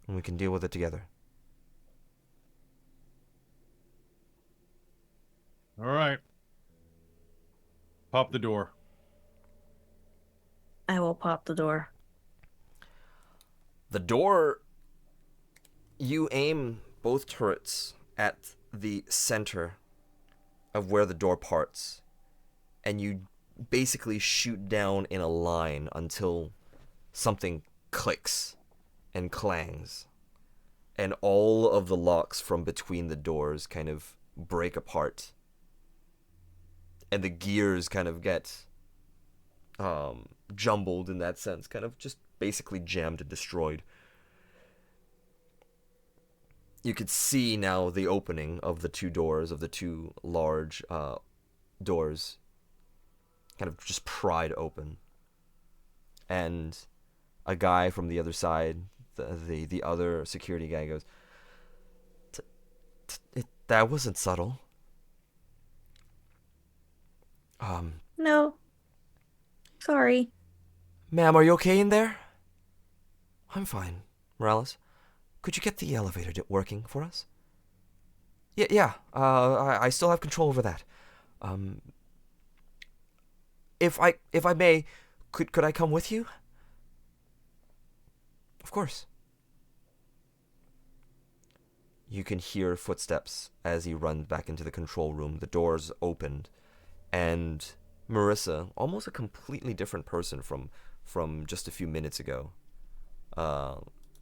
And we can deal with it together. All right. Pop the door. I will pop the door. The door, you aim both turrets at the center of where the door parts, and you basically shoot down in a line until something clicks and clangs, and all of the locks from between the doors kind of break apart, and the gears kind of get jumbled in that sense, kind of just basically jammed and destroyed. You could see now the opening of the two doors, of the two large doors, kind of just pried open. And a guy from the other side, the other security guy goes, "That wasn't subtle." No. Sorry. "Ma'am, are you okay in there?" "I'm fine. Morales, could you get the elevator working for us?" Yeah. I still have control over that. If I may, could I come with you?" "Of course." You can hear footsteps as he runs back into the control room. The doors opened, and Marissa, almost a completely different person from just a few minutes ago,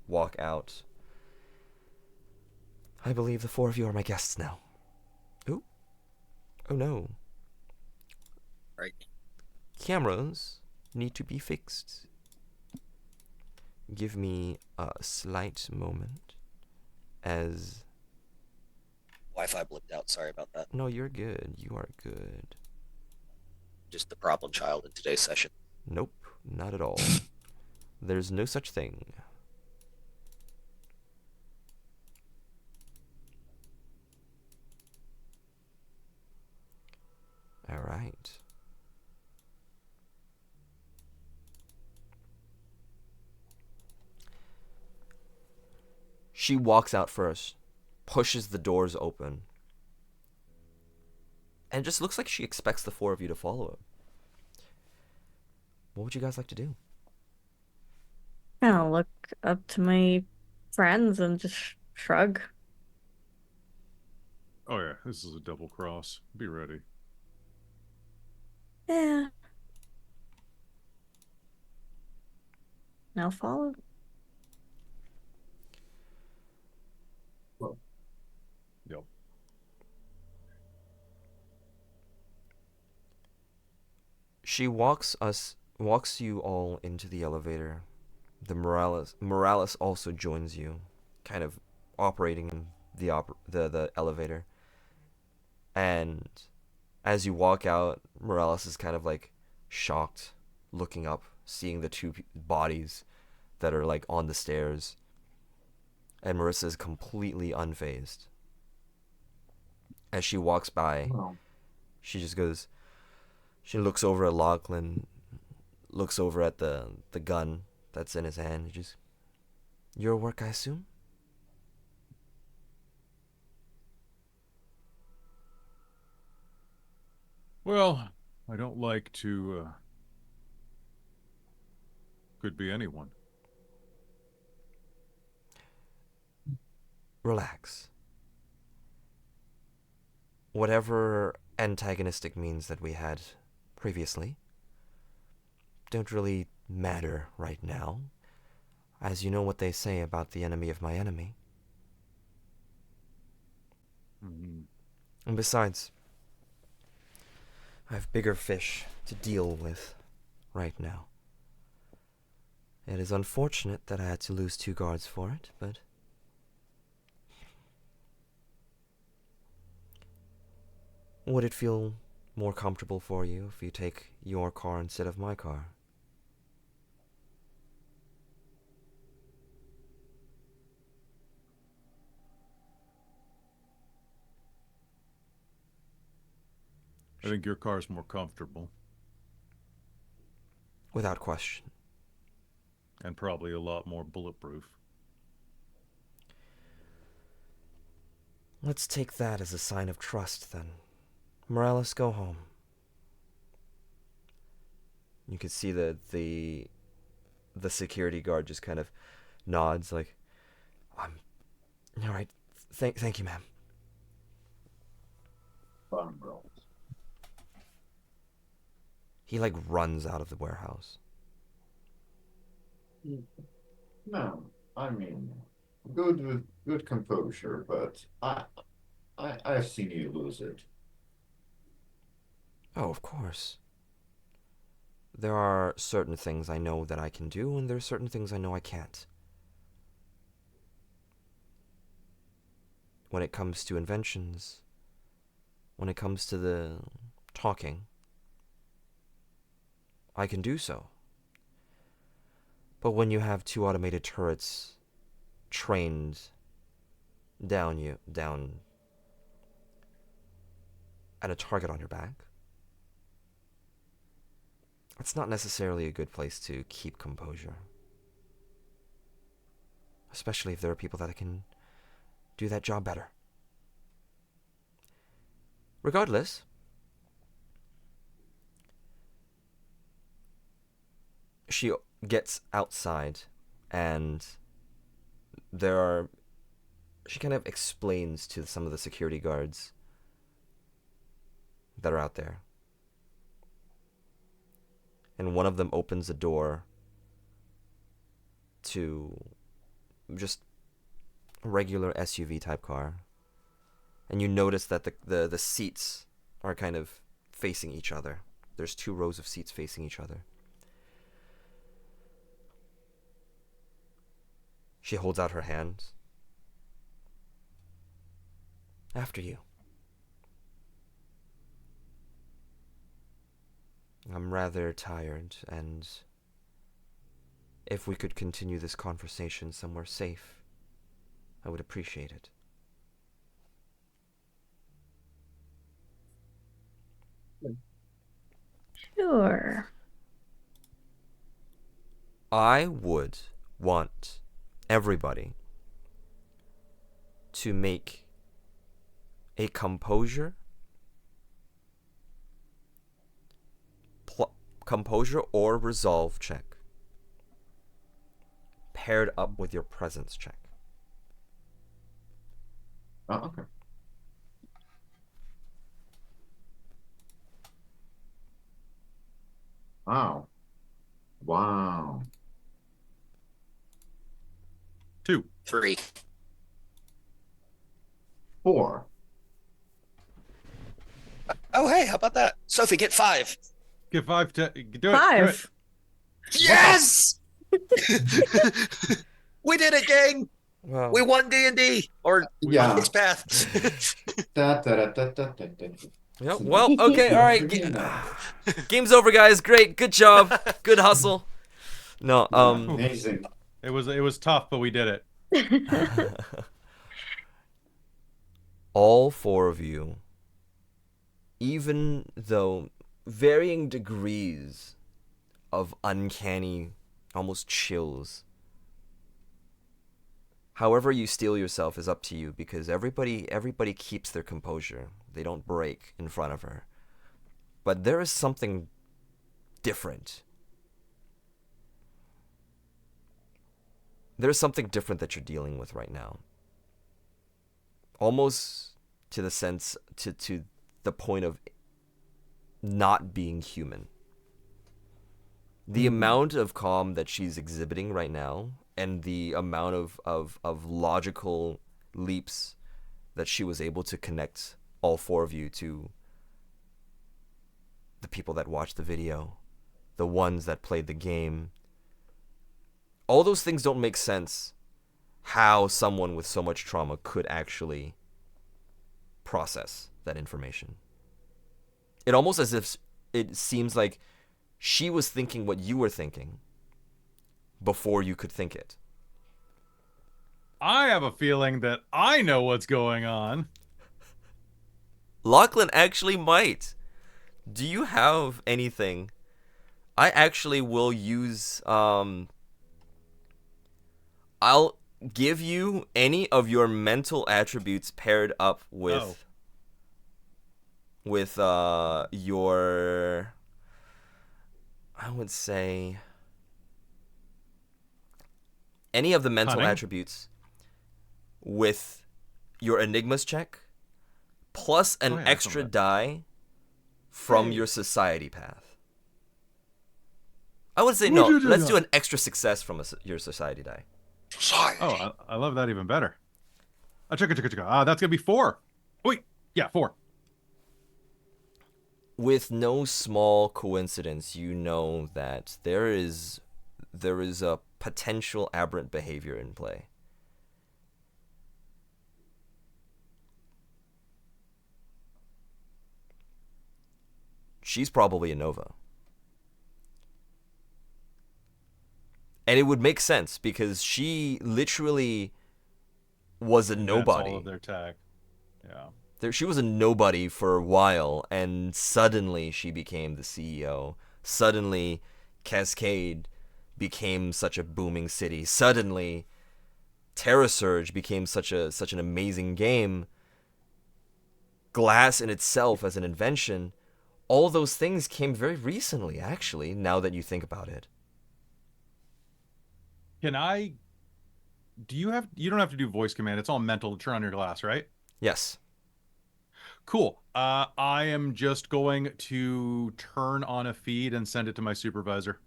walk out. "I believe the four of you are my guests now." Ooh. Oh no. Right. Cameras need to be fixed. Give me a slight moment as... Wi-Fi blipped out. Sorry about that. No, you're good. You are good. just the problem child in today's session. Nope, not at all. There's no such thing. All right. She walks out first, pushes the doors open, and it just looks like she expects the four of you to follow her. What would you guys like to do? Kind of look up to my friends and just shrug. Oh yeah, this is a double cross. Be ready. Yeah. Now follow. Yep. She walks you all into the elevator. The Morales also joins you, kind of operating in the elevator. And as you walk out, Morales is kind of like shocked, looking up, seeing the two bodies that are like on the stairs. And Marissa is completely unfazed. As she walks by, she just goes. She looks over at Lachlan, looks over at the gun that's in his hand. He just, your work, I assume? Well, I don't like to. Could be anyone. Relax. Whatever antagonistic means that we had previously don't really matter right now, as you know what they say about the enemy of my enemy. Mm-hmm. And besides, I have bigger fish to deal with right now. It is unfortunate that I had to lose 2 guards for it, but would it feel more comfortable for you if you take your car instead of my car? I think your car's more comfortable. Without question. And probably a lot more bulletproof. Let's take that as a sign of trust, then. Morales, go home. You can see the security guard just kind of nods, like, all right. Thank you, ma'am. He like runs out of the warehouse. No, I mean, good composure, but I've seen you lose it. Oh, of course. There are certain things I know that I can do, and there are certain things I know I can't. When it comes to inventions, when it comes to the talking, I can do so. But when you have 2 automated turrets trained down at a target on your back, it's not necessarily a good place to keep composure. Especially if there are people that can do that job better. Regardless, she gets outside and she kind of explains to some of the security guards that are out there. And one of them opens a door to just a regular SUV type car. And you notice that the seats are kind of facing each other. There's 2 rows of seats facing each other. She holds out her hand. After you. I'm rather tired, and if we could continue this conversation somewhere safe, I would appreciate it. Sure. I would want everybody to make a composure or resolve check paired up with your presence check. Oh, okay. Wow. Wow. 2. 3. 4. Oh, hey, how about that? Sophie, get 5. Give 5 to do it. Do it. 5. Yes! We did it, gang! Well, We won D&D! Or Yeah. Onyx Path. yep, well, okay, all right. Game's over, guys. Great, good job, good hustle. No, Amazing. It was tough, but we did it. all 4 of you, even though varying degrees of uncanny, almost chills, however you steel yourself is up to you, because everybody keeps their composure. They don't break in front of her. But there is something different. There's something different that you're dealing with right now. Almost to the sense, to the point of not being human. The amount of calm that she's exhibiting right now, and the amount of logical leaps that she was able to connect all 4 of you to the people that watched the video, the ones that played the game. All those things don't make sense. How someone with so much trauma could actually process that information. It almost as if it seems like she was thinking what you were thinking before you could think it. I have a feeling that I know what's going on. Lachlan actually might. Do you have anything? I actually will use I'll give you any of your mental attributes paired up with your, I would say, any of the mental Cunning. attributes with your enigmas check plus an yeah, extra something. die from Hey. your society path. I would say no. Let's do an extra success from your society die. Sorry. Oh, I love that even better. That's gonna be 4. Wait, yeah, 4. With no small coincidence, you know that there is a potential aberrant behavior in play. She's probably a Nova. And it would make sense because she literally was a nobody. All of their tech. Yeah. She was a nobody for a while, and suddenly she became the CEO. Suddenly, Cascade became such a booming city. Suddenly, Terra Surge became such an amazing game. Glass in itself as an invention, all those things came very recently, actually, now that you think about it. You don't have to do voice command. It's all mental to turn on your glass, right? Yes. Cool. I am just going to turn on a feed and send it to my supervisor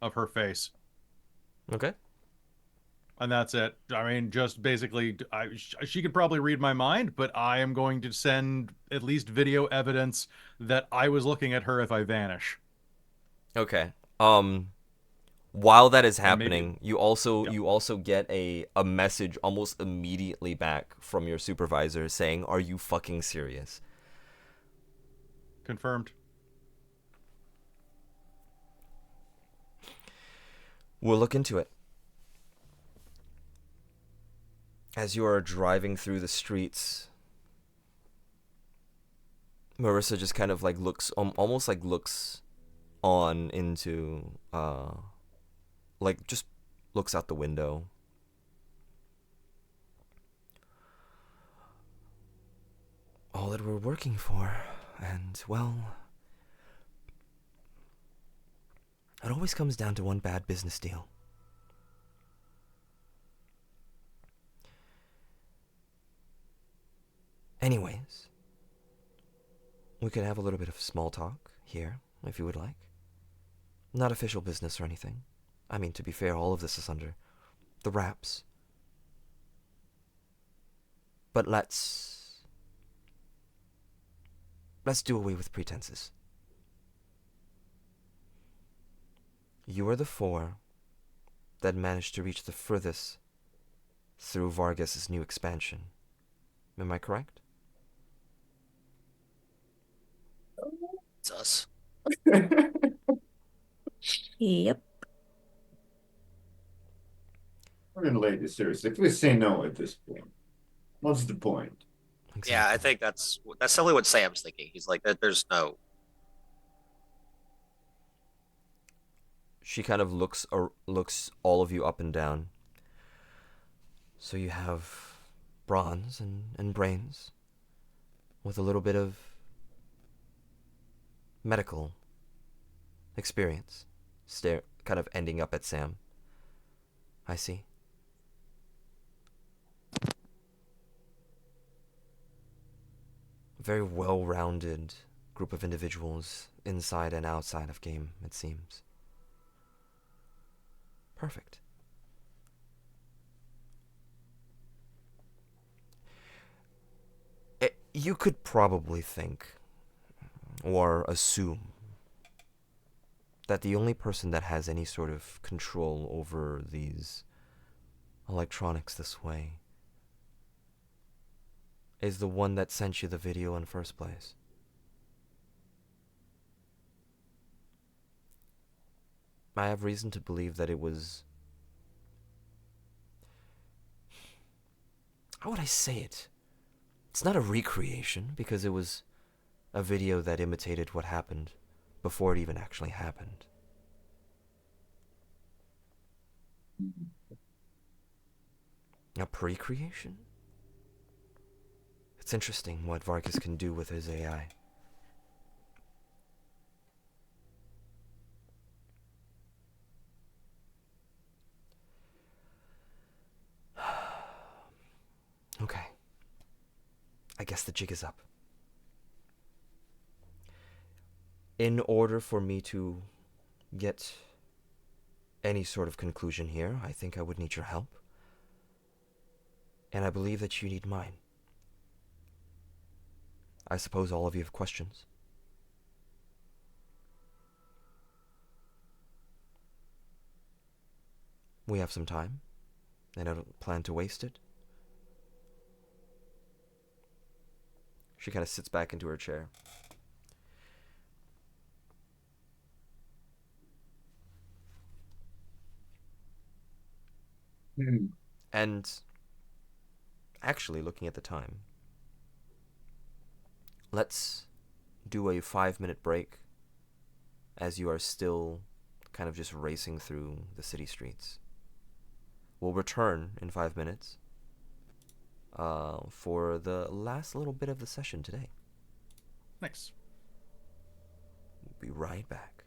of her face. Okay. And that's it. I mean, just basically, she could probably read my mind, but I am going to send at least video evidence that I was looking at her if I vanish. Okay. While that is And happening, maybe- you also get a message almost immediately back from your supervisor saying, "Are you fucking serious?" Confirmed. We'll look into it. As you are driving through the streets, Marissa just kind of like looks, almost like looks on into, like just looks out the window. All that we're working for, and well, it always comes down to one bad business deal. Anyways, we could have a little bit of small talk here, if you would like. Not official business or anything. I mean, to be fair, all of this is under the wraps. But let's do away with pretenses. You are the 4 that managed to reach the furthest through Vargas's new expansion. Am I correct? It's us. Yep. We're gonna lay this seriously. If we say no at this point, what's the point? Exactly. Yeah, I think that's simply what Sam's thinking. He's like, there's no. She kind of looks all of you up and down. So you have bronze and brains with a little bit of medical experience. Kind of ending up at Sam. I see. Very well-rounded group of individuals inside and outside of game, it seems. Perfect. You could probably think or assume that the only person that has any sort of control over these electronics this way is the one that sent you the video in the first place. I have reason to believe that it was... How would I say it? It's not a recreation, because it was a video that imitated what happened before it even actually happened. A pre-creation? It's interesting what Vargas can do with his AI. Okay. I guess the jig is up. In order for me to get any sort of conclusion here, I think I would need your help. And I believe that you need mine. I suppose all of you have questions. We have some time, and I don't plan to waste it. She kind of sits back into her chair. And actually, looking at the time, let's do a 5-minute break as you are still kind of just racing through the city streets. We'll return in 5 minutes for the last little bit of the session today. Nice. We'll be right back.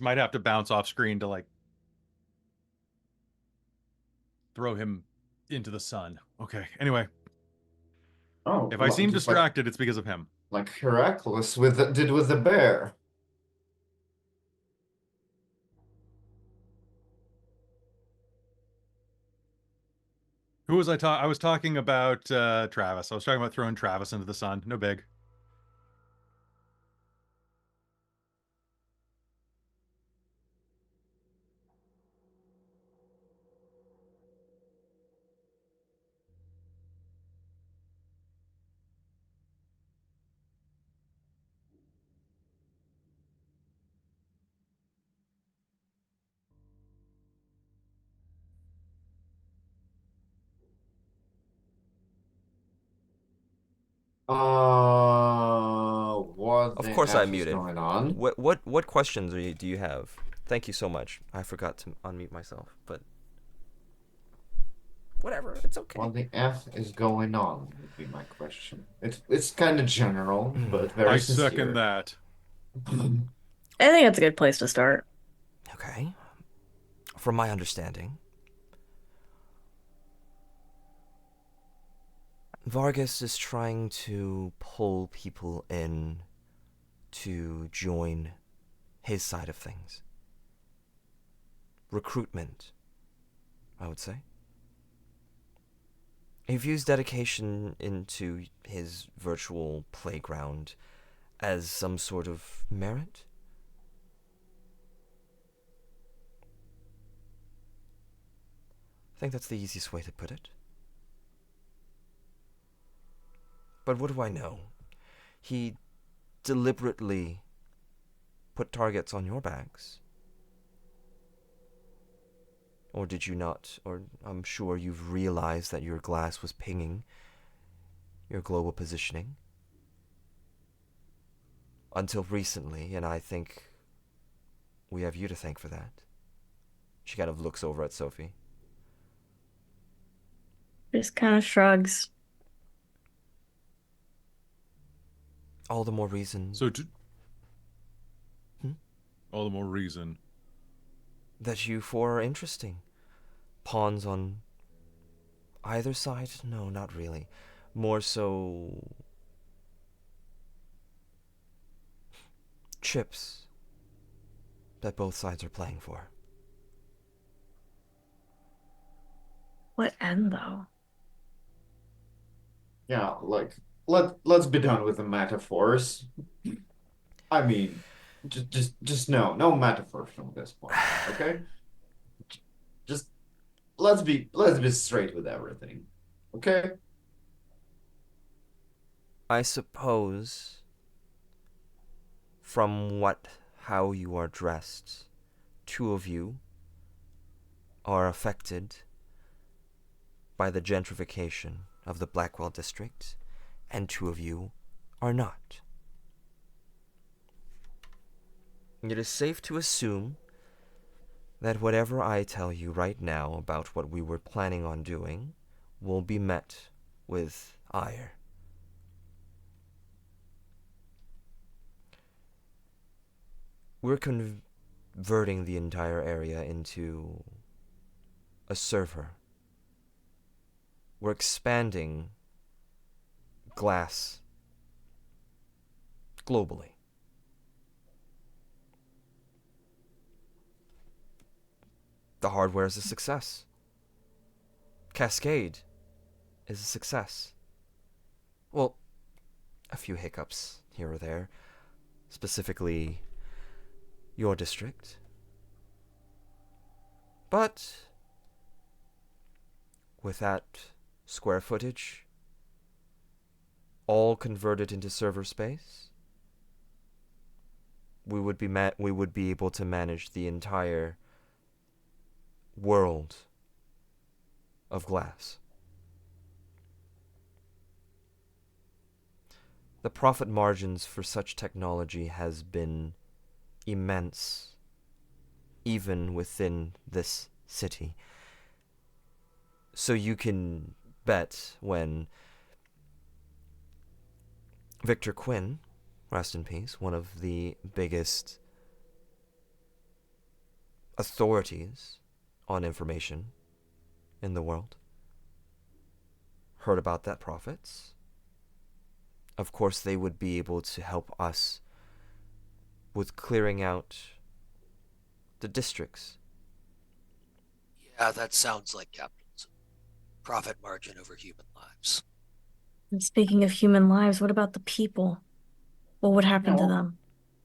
I might have to bounce off screen to like throw him into the sun. Okay. Anyway, Oh, if I seem just distracted, it's because of him. like Heracles did with the bear. Who was I talking? I was talking about Travis. I was talking about throwing Travis into the sun. No big. What Of the course I F is muted. going on? What questions do you have? Thank you so much. I forgot to unmute myself, but whatever, it's okay. What the F is going on would be my question. It's kind of general, but very I sincere. second that. I think that's a good place to start. Okay. From my understanding, Vargas is trying to pull people in to join his side of things. Recruitment, I would say. He views dedication into his virtual playground as some sort of merit. I think that's the easiest way to put it. But what do I know? He deliberately put targets on your backs. Or did you not? Or I'm sure you've realized that your glass was pinging your global positioning. Until recently, and I think we have you to thank for that. She kind of looks over at Sophie. Just kind of shrugs. All the more reason So, all the more reason. that you four are interesting. Pawns on either side? No, not really. More so chips that both sides are playing for. What end, though? Yeah, like let's be done with the metaphors. I mean, just no metaphors from this point, okay? Just let's be straight with everything, okay? I suppose from how you are dressed, two of you are affected by the gentrification of the Blackwell district, and two of you are not. It is safe to assume that whatever I tell you right now about what we were planning on doing will be met with ire. We're converting the entire area into a server. We're expanding glass globally. The hardware is a success. Cascade is a success. Well, a few hiccups here or there, specifically your district. But with that square footage all converted into server space, we would be able to manage the entire world of glass. The profit margins for such technology has been immense, even within this city. So you can bet when Victor Quinn, rest in peace, one of the biggest authorities on information in the world heard about that profits, of course they would be able to help us with clearing out the districts. Yeah, that sounds like capitalism. Profit margin over human lives. And speaking of human lives, what about the people? What would happen to No. them?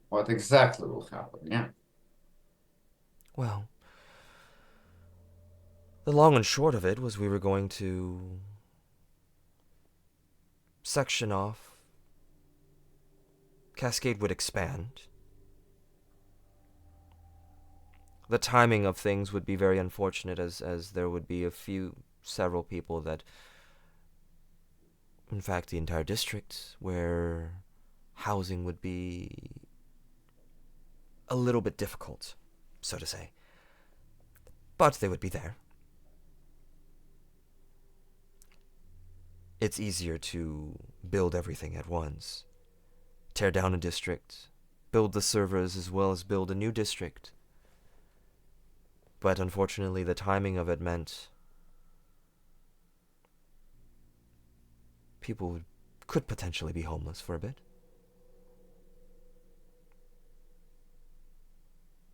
What exactly will happen? Yeah. Well, the long and short of it was we were going to section off. Cascade would expand. The timing of things would be very unfortunate as there would be several people that, in fact, the entire district where housing would be a little bit difficult, so to say. But they would be there. It's easier to build everything at once. Tear down a district, build the servers as well as build a new district. But unfortunately, the timing of it meant people could potentially be homeless for a bit.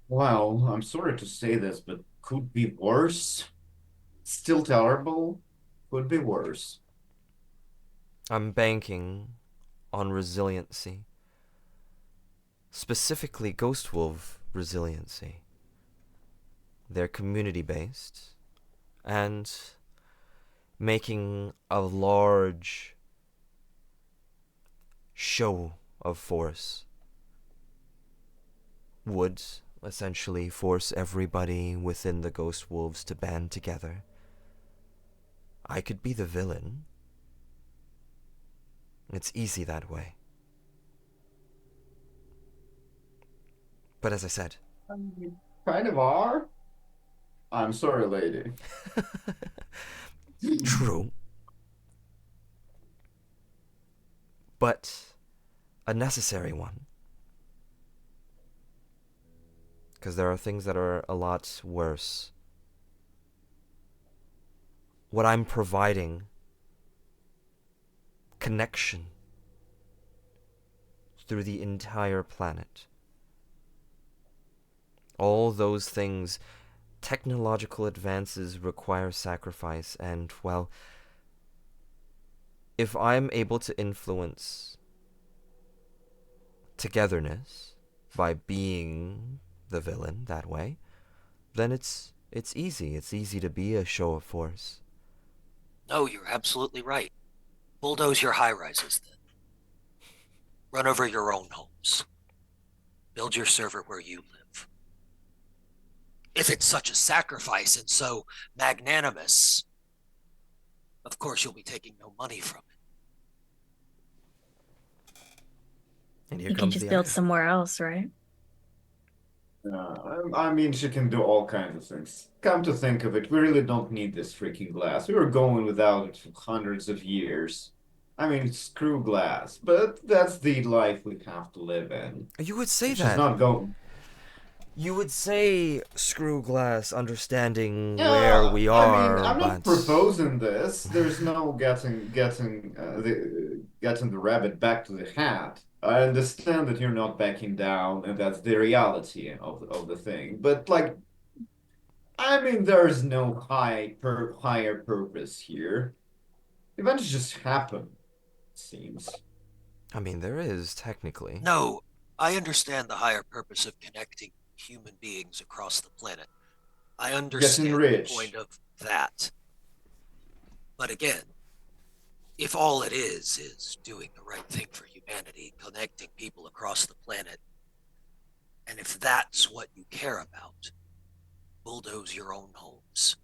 Well, I'm sorry to say this, but could be worse. Still tolerable, could be worse. I'm banking on resiliency. Specifically, Ghost Wolf resiliency. They're community-based, and making a large show of force would essentially force everybody within the Ghost Wolves to band together. I could be the villain. It's easy that way. But as I said, You kind of are. I'm sorry, lady. true. But a necessary one. Because there are things that are a lot worse. What I'm providing, connection through the entire planet. All those things, technological advances require sacrifice, and, well, if I'm able to influence togetherness by being the villain that way, then it's easy. It's easy to be a show of force. No, you're absolutely right. Bulldoze your high-rises then. Run over your own homes. Build your server where you live. If it's such a sacrifice and so magnanimous, of course you'll be taking no money from it. And here You can comes just the build idea. somewhere else, right? I mean, she can do all kinds of things. Come to think of it, we really don't need this freaking glass. We were going without it for hundreds of years. I mean, screw glass, but that's the life we have to live in. You would say She's that. not going. You would say screw glass, understanding Yeah, where we I are, mean, I'm but not proposing this. There's no getting the rabbit back to the hat. I understand that you're not backing down, and that's the reality of the thing. But like, I mean, there's no higher purpose here. Events just happen, it seems. I mean, there is technically. No, I understand the higher purpose of connecting human beings across the planet. I understand the rich. point of that. But again, if all it is doing the right thing for humanity, connecting people across the planet, and if that's what you care about, bulldoze your own homes.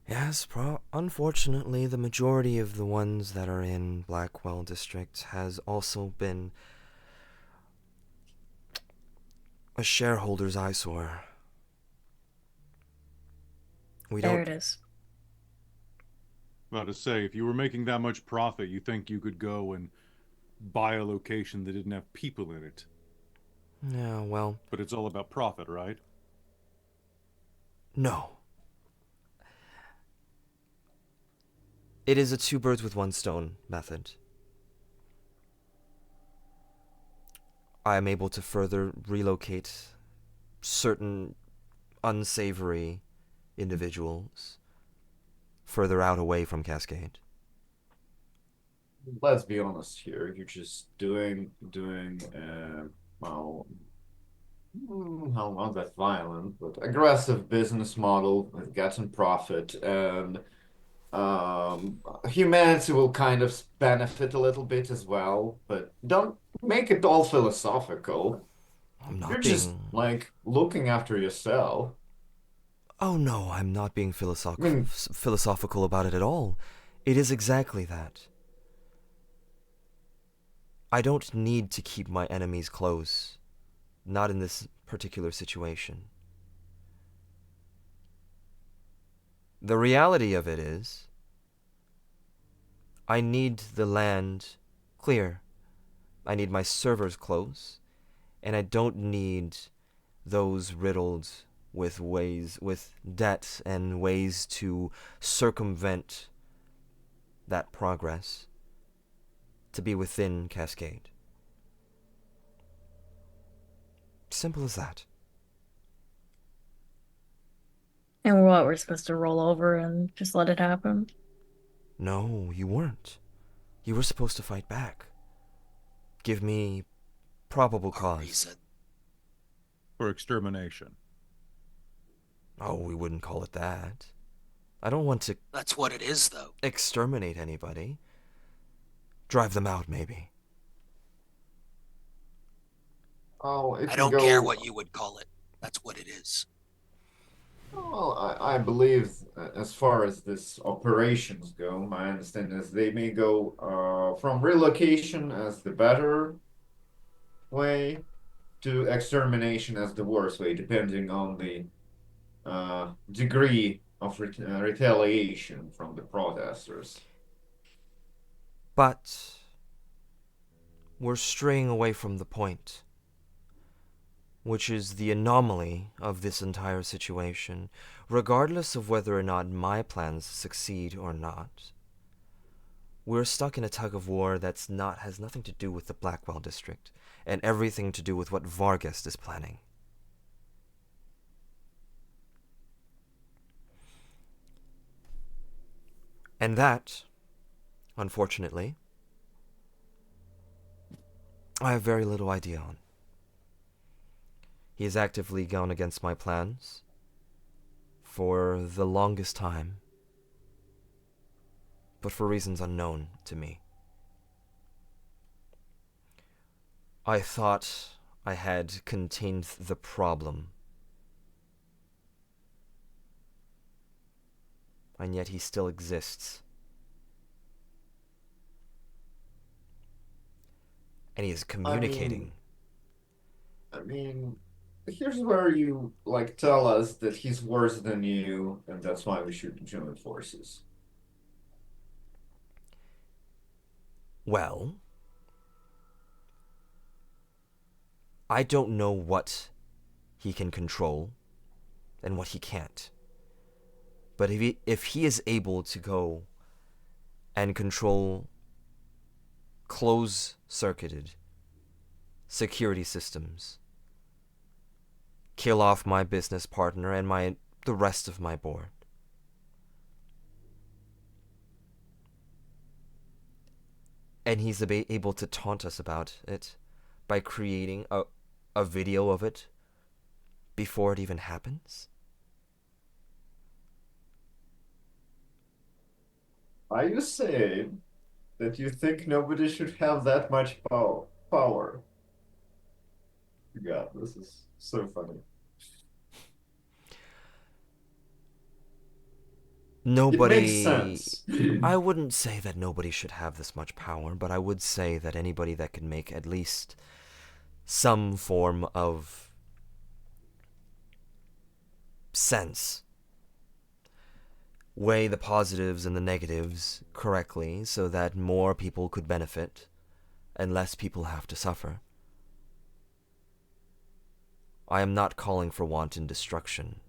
Yes, unfortunately, the majority of the ones that are in Blackwell District has also been a shareholder's eyesore. There it is. About to say, if you were making that much profit, you think you could go and buy a location that didn't have people in it. Yeah, well, But it's all about profit, right? No. It is a two birds with one stone method. I am able to further relocate certain unsavory individuals further out away from Cascade. Let's be honest here. You're just doing well, how not that violent, but aggressive business model with get and profit, and humanity will kind of benefit a little bit as well. But don't make it all philosophical. I'm You're not just being... like looking after yourself. Oh no, I'm not being I mean, philosophical about it at all. It is exactly that. I don't need to keep my enemies close. Not in this particular situation. The reality of it is, I need the land clear. I need my servers close, and I don't need those riddled with debt and ways to circumvent that progress to be within Cascade. Simple as that. And what, we're supposed to roll over and just let it happen? No, you weren't. You were supposed to fight back. Give me probable cause. Reason. For extermination. Oh, we wouldn't call it that. I don't want to That's what it is, though. exterminate anybody. Drive them out, maybe. oh, it I can don't go. care what you would call it. That's what it is. Well, I believe as far as this operations go, my understanding is they may go from relocation as the better way to extermination as the worst way, depending on the degree of retaliation from the protesters. But we're straying away from the point, which is the anomaly of this entire situation. Regardless of whether or not my plans succeed or not, we're stuck in a tug of war has nothing to do with the Blackwell district, and everything to do with what Vargas is planning. And that, unfortunately, I have very little idea on. He has actively gone against my plans for the longest time, but for reasons unknown to me. I thought I had contained the problem, and yet he still exists. And he is communicating. I mean, here's where you like tell us that he's worse than you, and that's why we should join forces. Well, I don't know what he can control and what he can't. But if he is able to go and control close-circuited security systems, kill off my business partner and the rest of my board, and he's able to taunt us about it by creating a video of it before it even happens. Are you saying that you think nobody should have that much power? God, this is so funny. Nobody... It makes sense. I wouldn't say that nobody should have this much power, but I would say that anybody that can make at least some form of sense, weigh the positives and the negatives correctly so that more people could benefit and less people have to suffer. I am not calling for wanton destruction.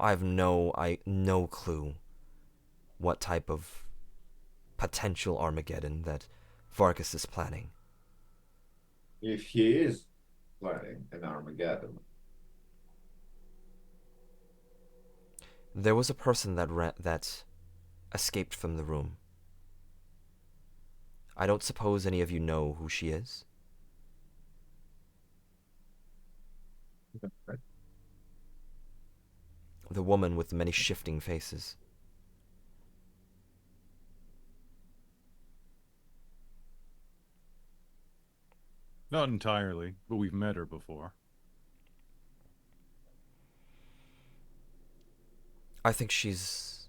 I've no clue what type of potential Armageddon that Vargas is planning. If he is planning an Armageddon, There was a person that escaped from the room. I don't suppose any of you know who she is? The woman with the many shifting faces. Not entirely, but we've met her before. I think she's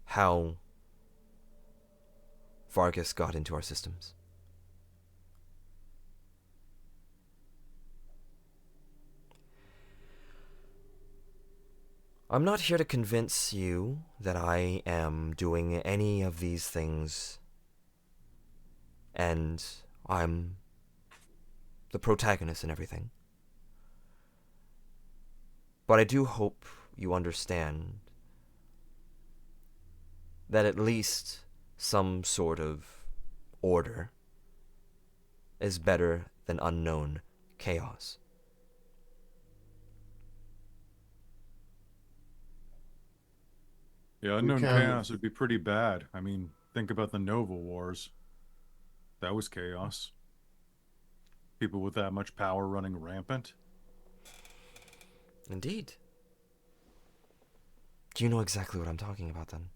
how Vargas got into our systems. I'm not here to convince you that I am doing any of these things and I'm the protagonist and everything. But I do hope you understand that at least some sort of order is better than unknown chaos. Yeah, unknown chaos would be pretty bad. I mean, think about the Nova Wars. That was chaos. People with that much power running rampant. Indeed. Do you know exactly what I'm talking about then?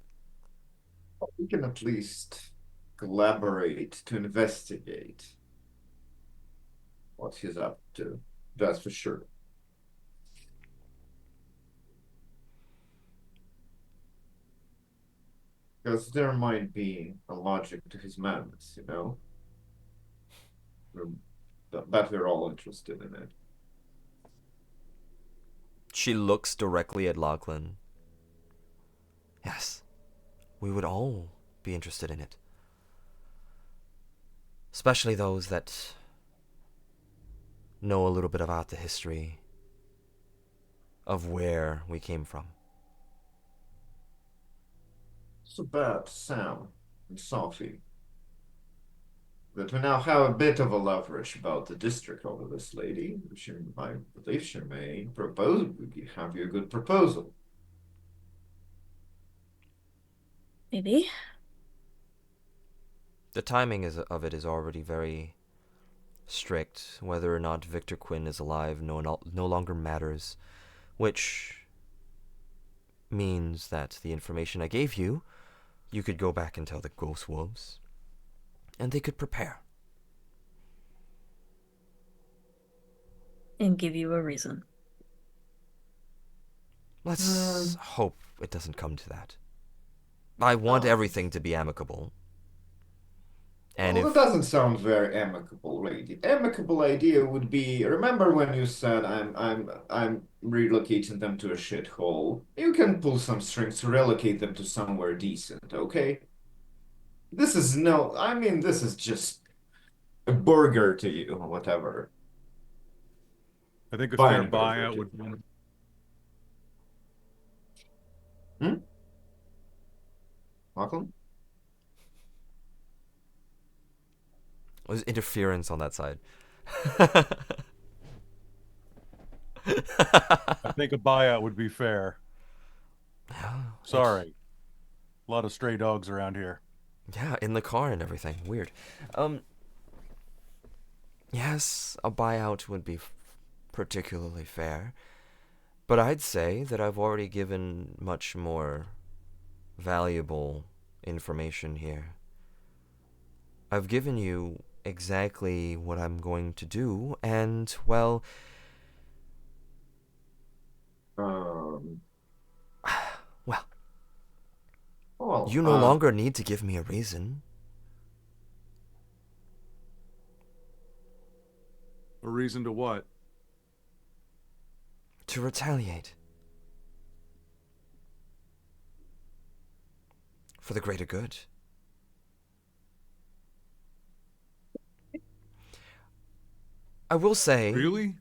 we can at least collaborate to investigate what he's up to. That's for sure. Because there might be a logic to his madness, you know? But we're all interested in it. She looks directly at Lachlan. Yes, we would all be interested in it. Especially those that know a little bit about the history of where we came from. So bad, Sam and Sophie, that we now have a bit of a leverage about the district over this lady. I believe she may have you a good proposal. Maybe. The timing of it is already very strict. Whether or not Victor Quinn is alive no longer matters, which means that the information I gave you, you could go back and tell the Ghost Wolves, and they could prepare. And give you a reason. Let's hope it doesn't come to that. I want everything to be amicable. And well, if that doesn't sound very amicable, lady. Amicable idea would be, remember when you said I'm relocating them to a shithole? You can pull some strings to relocate them to somewhere decent, okay? This is this is just a burger to you, or whatever. I think a Fine fair a burger buyout to would you. be... Lachlan? there's interference on that side. I think a buyout would be fair. Sorry. A lot of stray dogs around here. Yeah, in the car and everything. Weird. Yes, a buyout would be particularly fair. But I'd say that I've already given much more valuable information here. I've given you exactly what I'm going to do, and, well... Well, you no longer need to give me a reason. A reason to what? To retaliate. For the greater good. I will say... Really?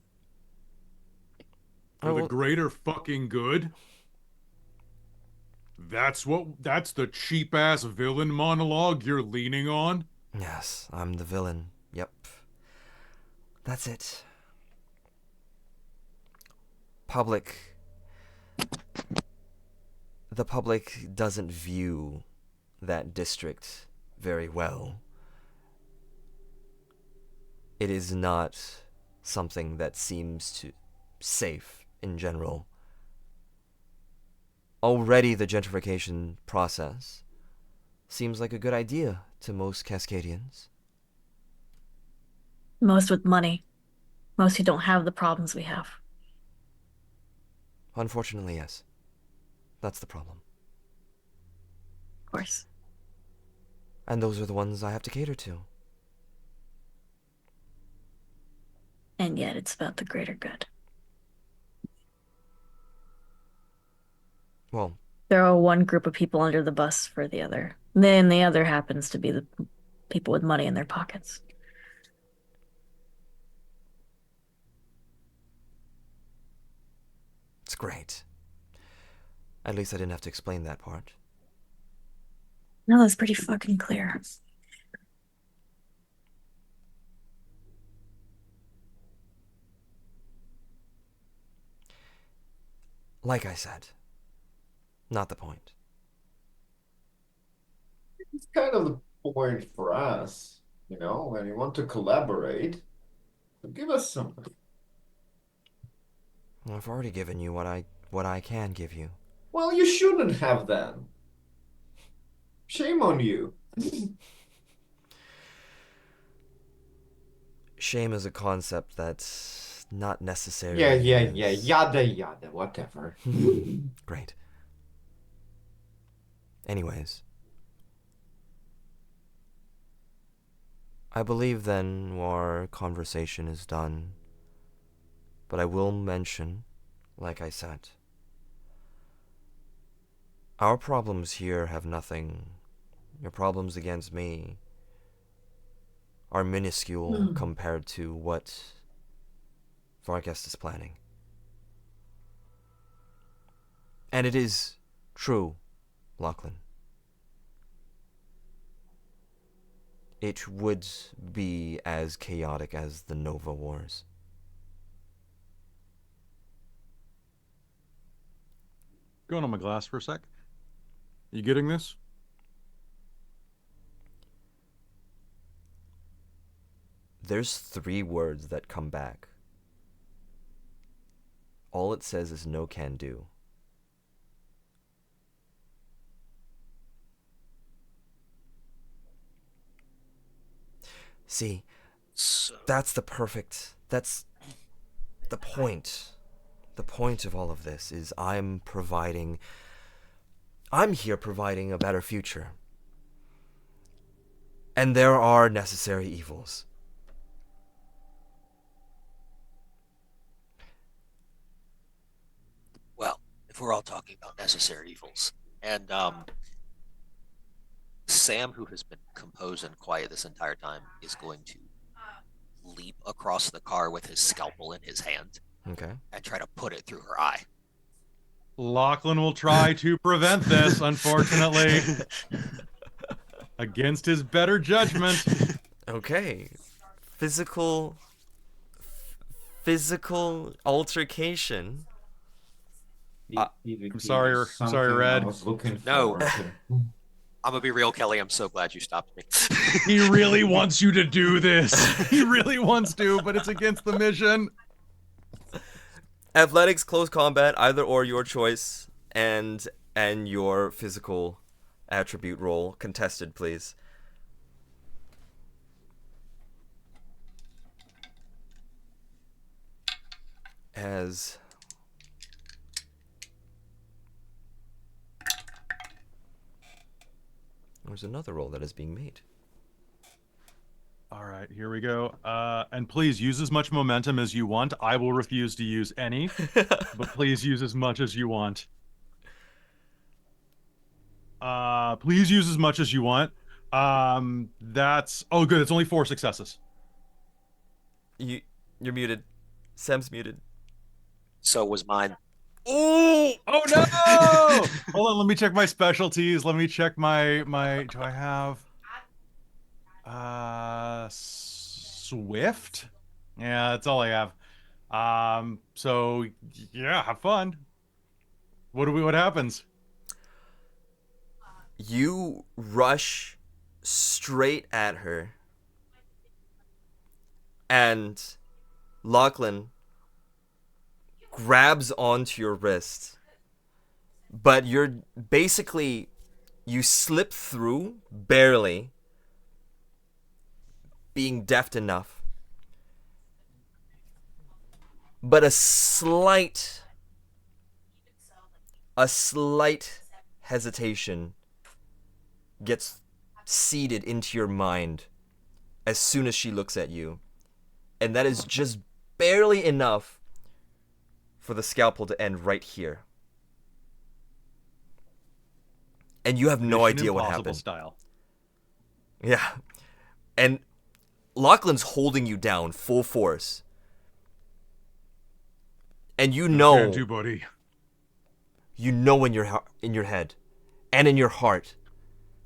For the greater fucking good? That's the cheap-ass villain monologue you're leaning on? Yes, I'm the villain. Yep. That's it. The public doesn't view that district very well. It is not something that seems to safe in general. Already the gentrification process seems like a good idea to most Cascadians. Most with money. Most who don't have the problems we have. Unfortunately, yes. That's the problem. Of course. And those are the ones I have to cater to. And yet it's about the greater good. Well, Throw one group of people under the bus for the other. Then the other happens to be the people with money in their pockets. it's great. At least I didn't have to explain that part. No, that's pretty fucking clear. Like I said, not the point. It's kind of the point for us, when you want to collaborate, give us something. I've already given you what I can give you. Well, you shouldn't have then. Shame on you. Shame is a concept that's not necessary. Yeah, yada yada, whatever. Great. Anyways, I believe then our conversation is done. But I will mention, like I said, our problems here have nothing. Your problems against me are minuscule compared to what Vargas is planning. And it is true, Lachlan. It would be as chaotic as the Nova Wars. Going on my glass for a sec. You getting this? There's 3 words that come back. All it says is no can do. See, that's the point. The point of all of this is I'm here providing a better future. And there are necessary evils. Well, if we're all talking about necessary evils, and Sam, who has been composed and quiet this entire time, is going to leap across the car with his scalpel in his hand. Okay. And try to put it through her eye. Lachlan will try to prevent this, unfortunately. Against his better judgment. Okay. Physical altercation. I'm sorry, Red. I was looking No. for. I'm gonna be real, Kelly. I'm so glad you stopped me. He really wants you to do this. He really wants to, but it's against the mission. Athletics, close combat, either or your choice, and your physical attribute roll contested, please. As there's another roll that is being made. All right, here we go. And please use as much momentum as you want. I will refuse to use any, but please use as much as you want. Please use as much as you want. That's good. It's only 4 successes. You're muted. Sam's muted. So was mine. Ooh! Oh no! Hold on, let me check my specialties. Let me check my do I have Swift? Yeah, that's all I have. So yeah, have fun. What happens? You rush straight at her, and Lachlan grabs onto your wrist, but you slip through barely, being deft enough, but a slight hesitation gets seeded into your mind as soon as she looks at you, and that is just barely enough for the scalpel to end right here. And you have no Mission idea what Impossible happened. style. Yeah. And Lachlan's holding you down full force. And you Can do, know buddy. in your head and in your heart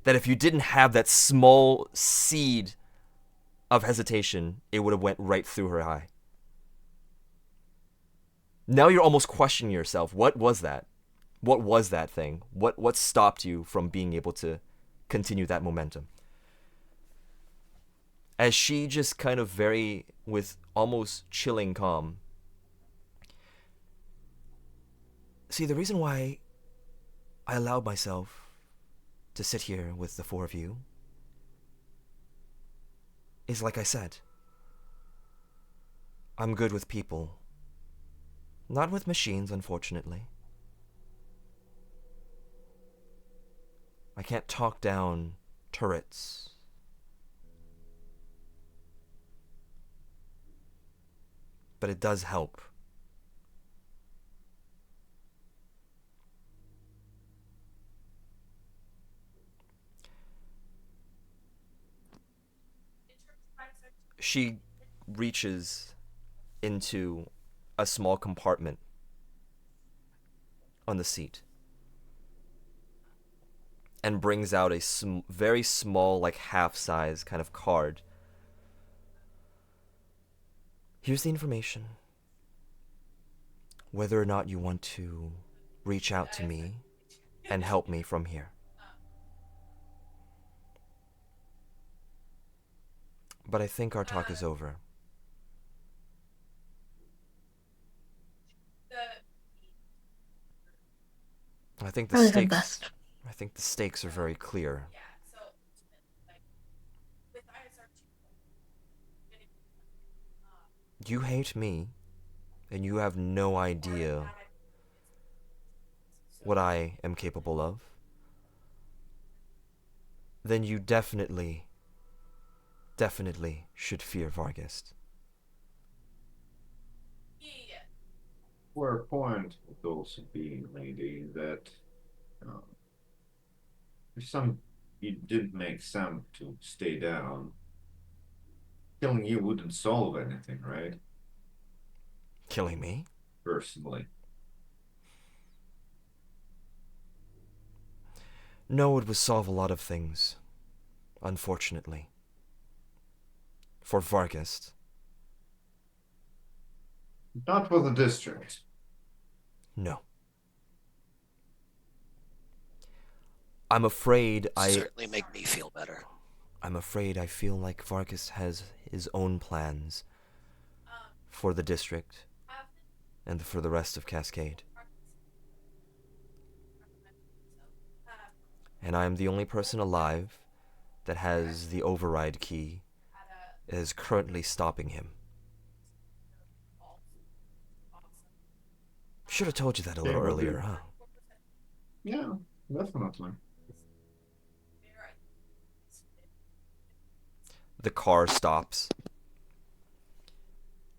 that if you didn't have that small seed of hesitation, it would have went right through her eye. Now you're almost questioning yourself. What was that? What was that thing? What stopped you from being able to continue that momentum? As she just kind of with almost chilling calm. See, the reason why I allowed myself to sit here with the four of you is like I said. I'm good with people. Not with machines, unfortunately. I can't talk down turrets. But it does help. She reaches into a small compartment on the seat and brings out a very small, like half-size kind of card. Here's the information. Whether or not you want to reach out to me and help me from here. But I think our talk is over. I think the Probably the stakes. best. I think the stakes are very clear. You hate me, and you have no idea what I am capable of. Then you definitely should fear Vargas. For a point would also be, lady, that uh, if you did make Sam to stay down, killing you wouldn't solve anything, right? Killing me? Personally. No, it would solve a lot of things. Unfortunately. For Vargas. Not for the district. No. I'm afraid Certainly make me feel better. I'm afraid I feel like Vargas has his own plans for the district and for the rest of Cascade. And I am the only person alive that has the override key that is currently stopping him. Should have told you that a little earlier, huh? Yeah, definitely. The car stops.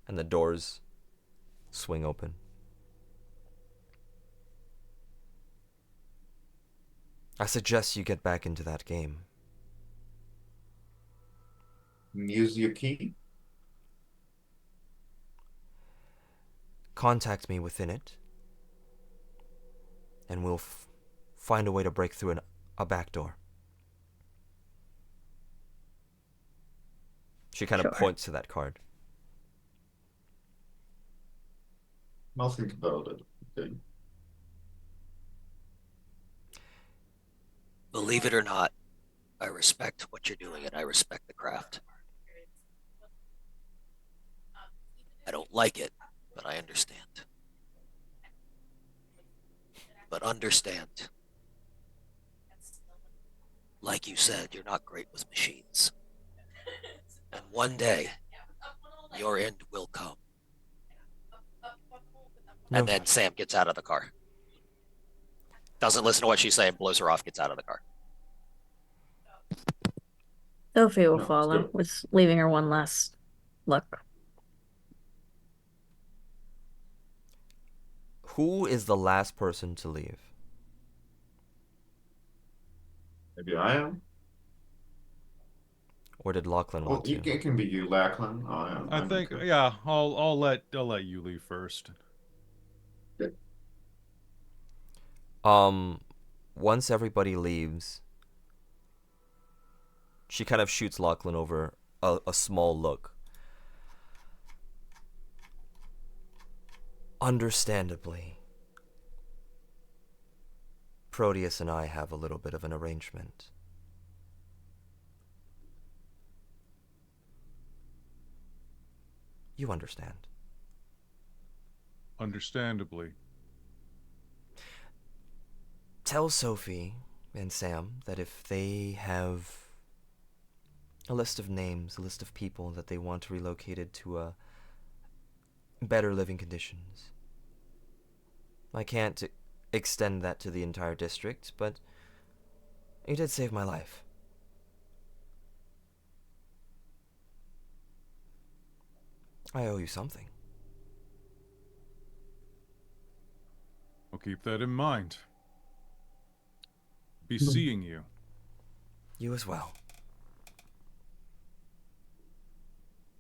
And the doors swing open. I suggest you get back into that game. Use your key. contact me within it, and we'll find a way to break through a back door. She kind of Sure. points to that card. I'll think about it. Okay. Believe it or not, I respect what you're doing and I respect the craft. I don't like it, but I understand. But understand, like you said, you're not great with machines. And one day, your end will come. And then Sam gets out of the car. Doesn't listen to what she's saying, blows her off, gets out of the car. Sophie will No, follow, still. with leaving her one last look. Who is the last person to leave? Maybe I am. Or did Lachlan Well, want to? it can be you, Lachlan. I I'm think, okay. yeah, I'll let you leave first. Once everybody leaves, she kind of shoots Lachlan over a small look. Understandably, Proteus and I have a little bit of an arrangement. You understand. Understandably. Tell Sophie and Sam that if they have a list of names, a list of people that they want relocated to better living conditions. I can't extend that to the entire district, but you did save my life. I owe you something. I'll keep that in mind. Be seeing you. You as well.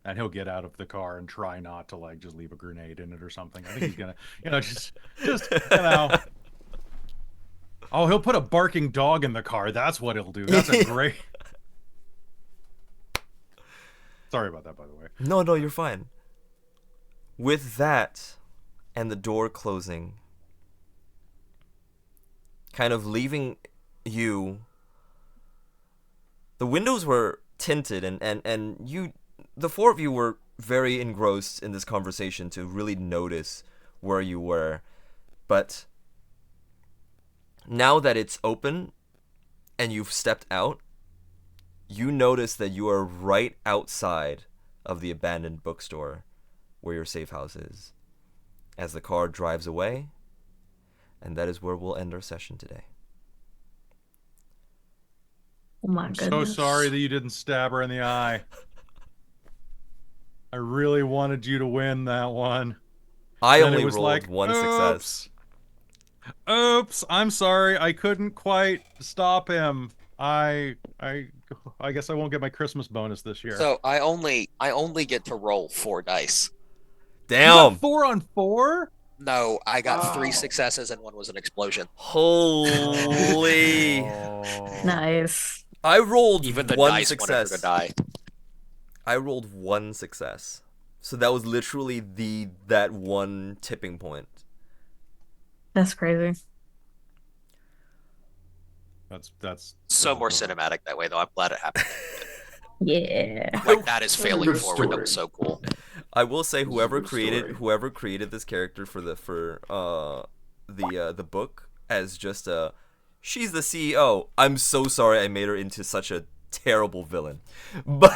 And he'll get out of the car and try not to, like, just leave a grenade in it or something. I think he's gonna, just, Oh, he'll put a barking dog in the car. That's what he'll do. That's a great... Sorry about that, by the way. No, you're fine. With that, and the door closing, kind of leaving you... The windows were tinted, and you... The four of you were very engrossed in this conversation to really notice where you were. But now that it's open and you've stepped out, you notice that you are right outside of the abandoned bookstore where your safe house is, as the car drives away, and that is where we'll end our session today. Oh my I'm goodness. so sorry that you didn't stab her in the eye. I really wanted you to win that one. I Then it only was rolled like, one success. Oops, I'm sorry. I couldn't quite stop him. I guess I won't get my Christmas bonus this year. So I only get to roll 4 dice. You Damn! got 4 on 4? No, I got 3 Wow. successes and one was an explosion. Holy! Oh. Nice. I rolled Even the one dice wanted her success. to die. I rolled one success. So that was literally that one tipping point. That's crazy. That's So more cinematic that way, though. I'm glad it happened. Yeah. Like, that is That's a failing good forward. That story. was so cool. I will say This is a whoever good created story. this character for the book as just she's the CEO. I'm so sorry I made her into such a terrible villain. But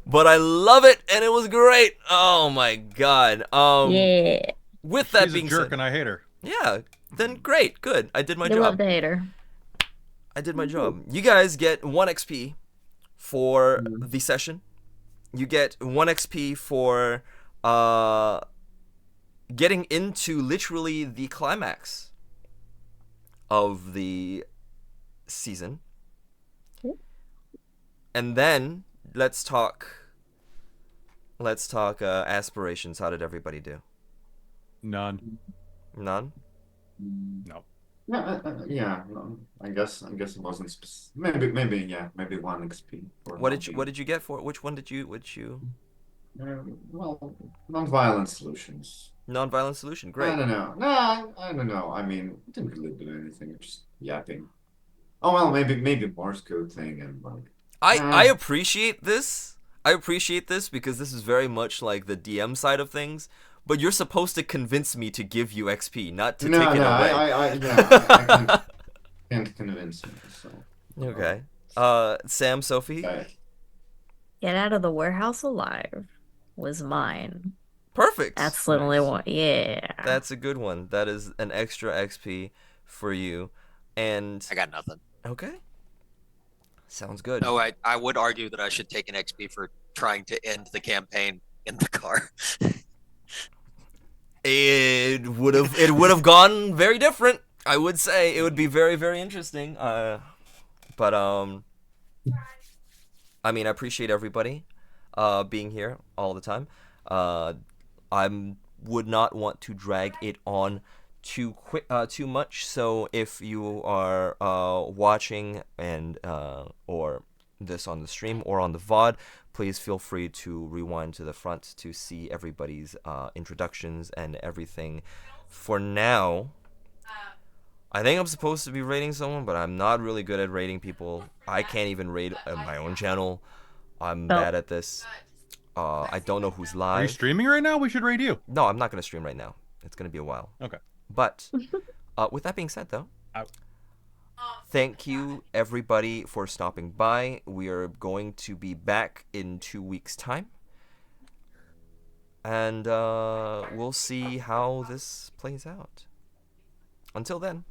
but I love it and it was great. Oh my god. Yeah. With that she's a being jerk said, and I hate her. yeah, then great. Good. I did my They love job. the hater. I did my job. You guys get 1 XP for the session. You get 1 XP for getting into literally the climax of the season. And then let's talk let's talk aspirations. How did everybody do? None. None? No. Yeah. No, I guess it wasn't maybe 1 XP for What not did you being. What did you get for it? Which one did you? Well, non-violent solutions. Non-violent solution. I Great. don't know. No, I don't know. I mean, it didn't really do anything. Just yapping. Oh well, maybe Morse code thing and like. I appreciate this. I appreciate this because this is very much like the DM side of things. But you're supposed to convince me to give you XP, not to take it away. I can't convince me. So. Okay. Sam, Sophie. Get out of the warehouse alive was mine. Perfect. That's the only one. Yeah. That's a good one. That is an extra XP for you. And I got nothing. okay. Sounds good. No, I would argue that I should take an XP for trying to end the campaign in the car. It would have gone very different. I would say it would be very, very interesting. But I mean, I appreciate everybody being here all the time. I would not want to drag it on too much. So if you are watching and or this on the stream or on the VOD, please feel free to rewind to the front to see everybody's introductions and everything. For now, I think I'm supposed to be rating someone, but I'm not really good at rating people. I can't even rate my own channel. I'm bad at this. I don't know who's live. Are you streaming right now? We should rate you. No, I'm not going to stream right now. It's going to be a while. Okay. But with that being said, though, thank you, everybody, for stopping by. We are going to be back in 2 weeks' time. And we'll see how this plays out. Until then.